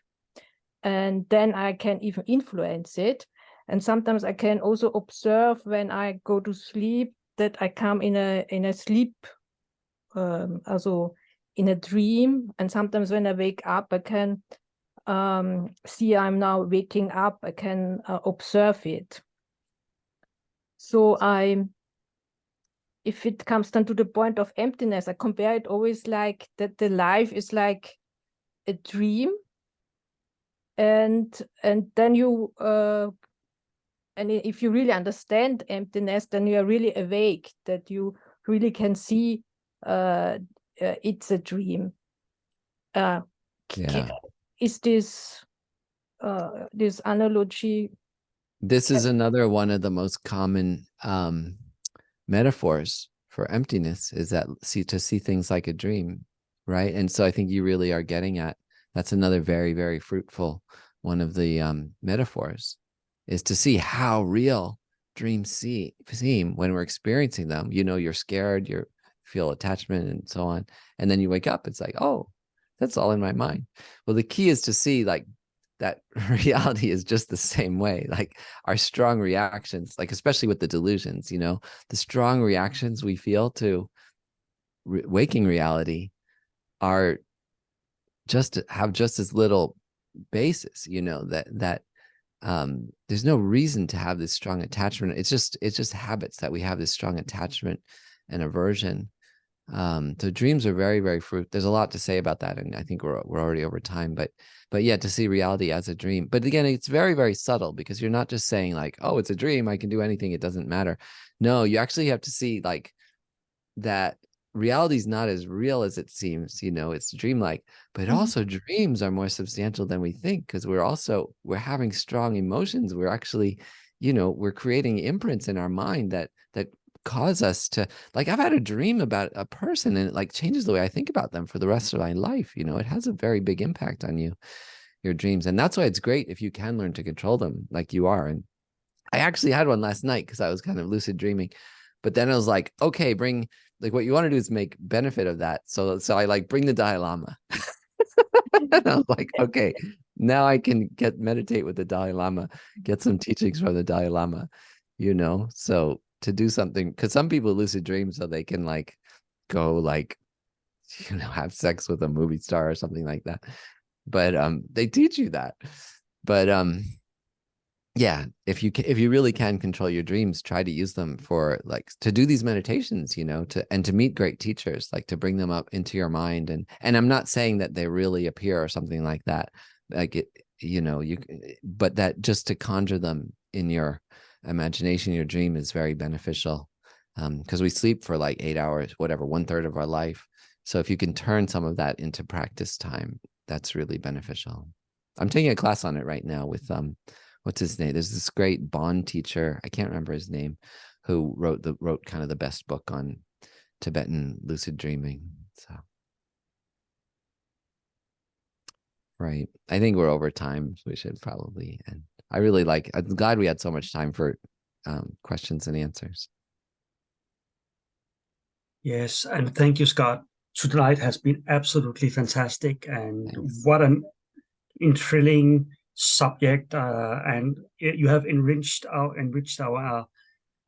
and then I can even influence it. And sometimes I can also observe when I go to sleep that I come in a sleep, also in a dream. And sometimes when I wake up, I can see I'm now waking up. I can observe it. So if it comes down to the point of emptiness, I compare it always like that the life is like a dream, and then you and if you really understand emptiness, then you are really awake, that you really can see it's a dream. Is this analogy? This is another one of the most common metaphors for emptiness, is that to see things like a dream, right? And so I think you really are getting at, that's another very, very fruitful one of the metaphors, is to see how real dreams seem when we're experiencing them. You're scared, you feel attachment and so on, and then you wake up, it's like, oh, that's all in my mind. Well, the key is to see, like, that reality is just the same way. Like, our strong reactions, like, especially with the delusions, the strong reactions we feel to waking reality have just as little basis, that there's no reason to have this strong attachment. It's just habits that we have this strong attachment and aversion So dreams are very, very there's a lot to say about that, and I think we're already over time, but yeah, to see reality as a dream. But again, it's very, very subtle, because you're not just saying like, oh, it's a dream, I can do anything, it doesn't matter. No, you actually have to see like that reality is not as real as it seems, it's dreamlike, but also dreams are more substantial than we think, because we're having strong emotions. We're actually, we're creating imprints in our mind that cause us to, like, I've had a dream about a person, and it like changes the way I think about them for the rest of my life. It has a very big impact on your dreams. And that's why it's great if you can learn to control them like you are. And I actually had one last night because I was kind of lucid dreaming, but then I was like, okay, bring, like, what you want to do is make benefit of that. So I like bring the Dalai Lama. And I was like, okay, now I can meditate with the Dalai Lama, get some teachings from the Dalai Lama, so to do something, because some people lucid dream so they can like go like, have sex with a movie star or something like that. But they teach you that. But yeah, if you really can control your dreams, try to use them for like to do these meditations, to meet great teachers, like to bring them up into your mind. And I'm not saying that they really appear or something like that, like it, but that just to conjure them in your imagination, your dream is very beneficial, because we sleep for like 8 hours, whatever, 1/3 of our life. So if you can turn some of that into practice time, that's really beneficial. I'm taking a class on it right now with what's his name? There's this great Bonn teacher, I can't remember his name, who wrote kind of the best book on Tibetan lucid dreaming. So right, I think we're over time, so we should probably end. I'm glad we had so much time for questions and answers. Yes, and thank you, Scott. Tonight has been absolutely fantastic, and Thanks. what an thrilling subject, and you have enriched our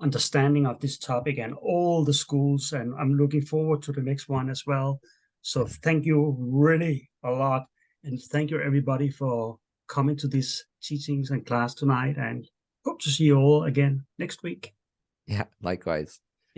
understanding of this topic and all the schools, and I'm looking forward to the next one as well. So thank you really a lot, and thank you everybody for coming to this teachings and class tonight, and hope to see you all again next week. Yeah, likewise.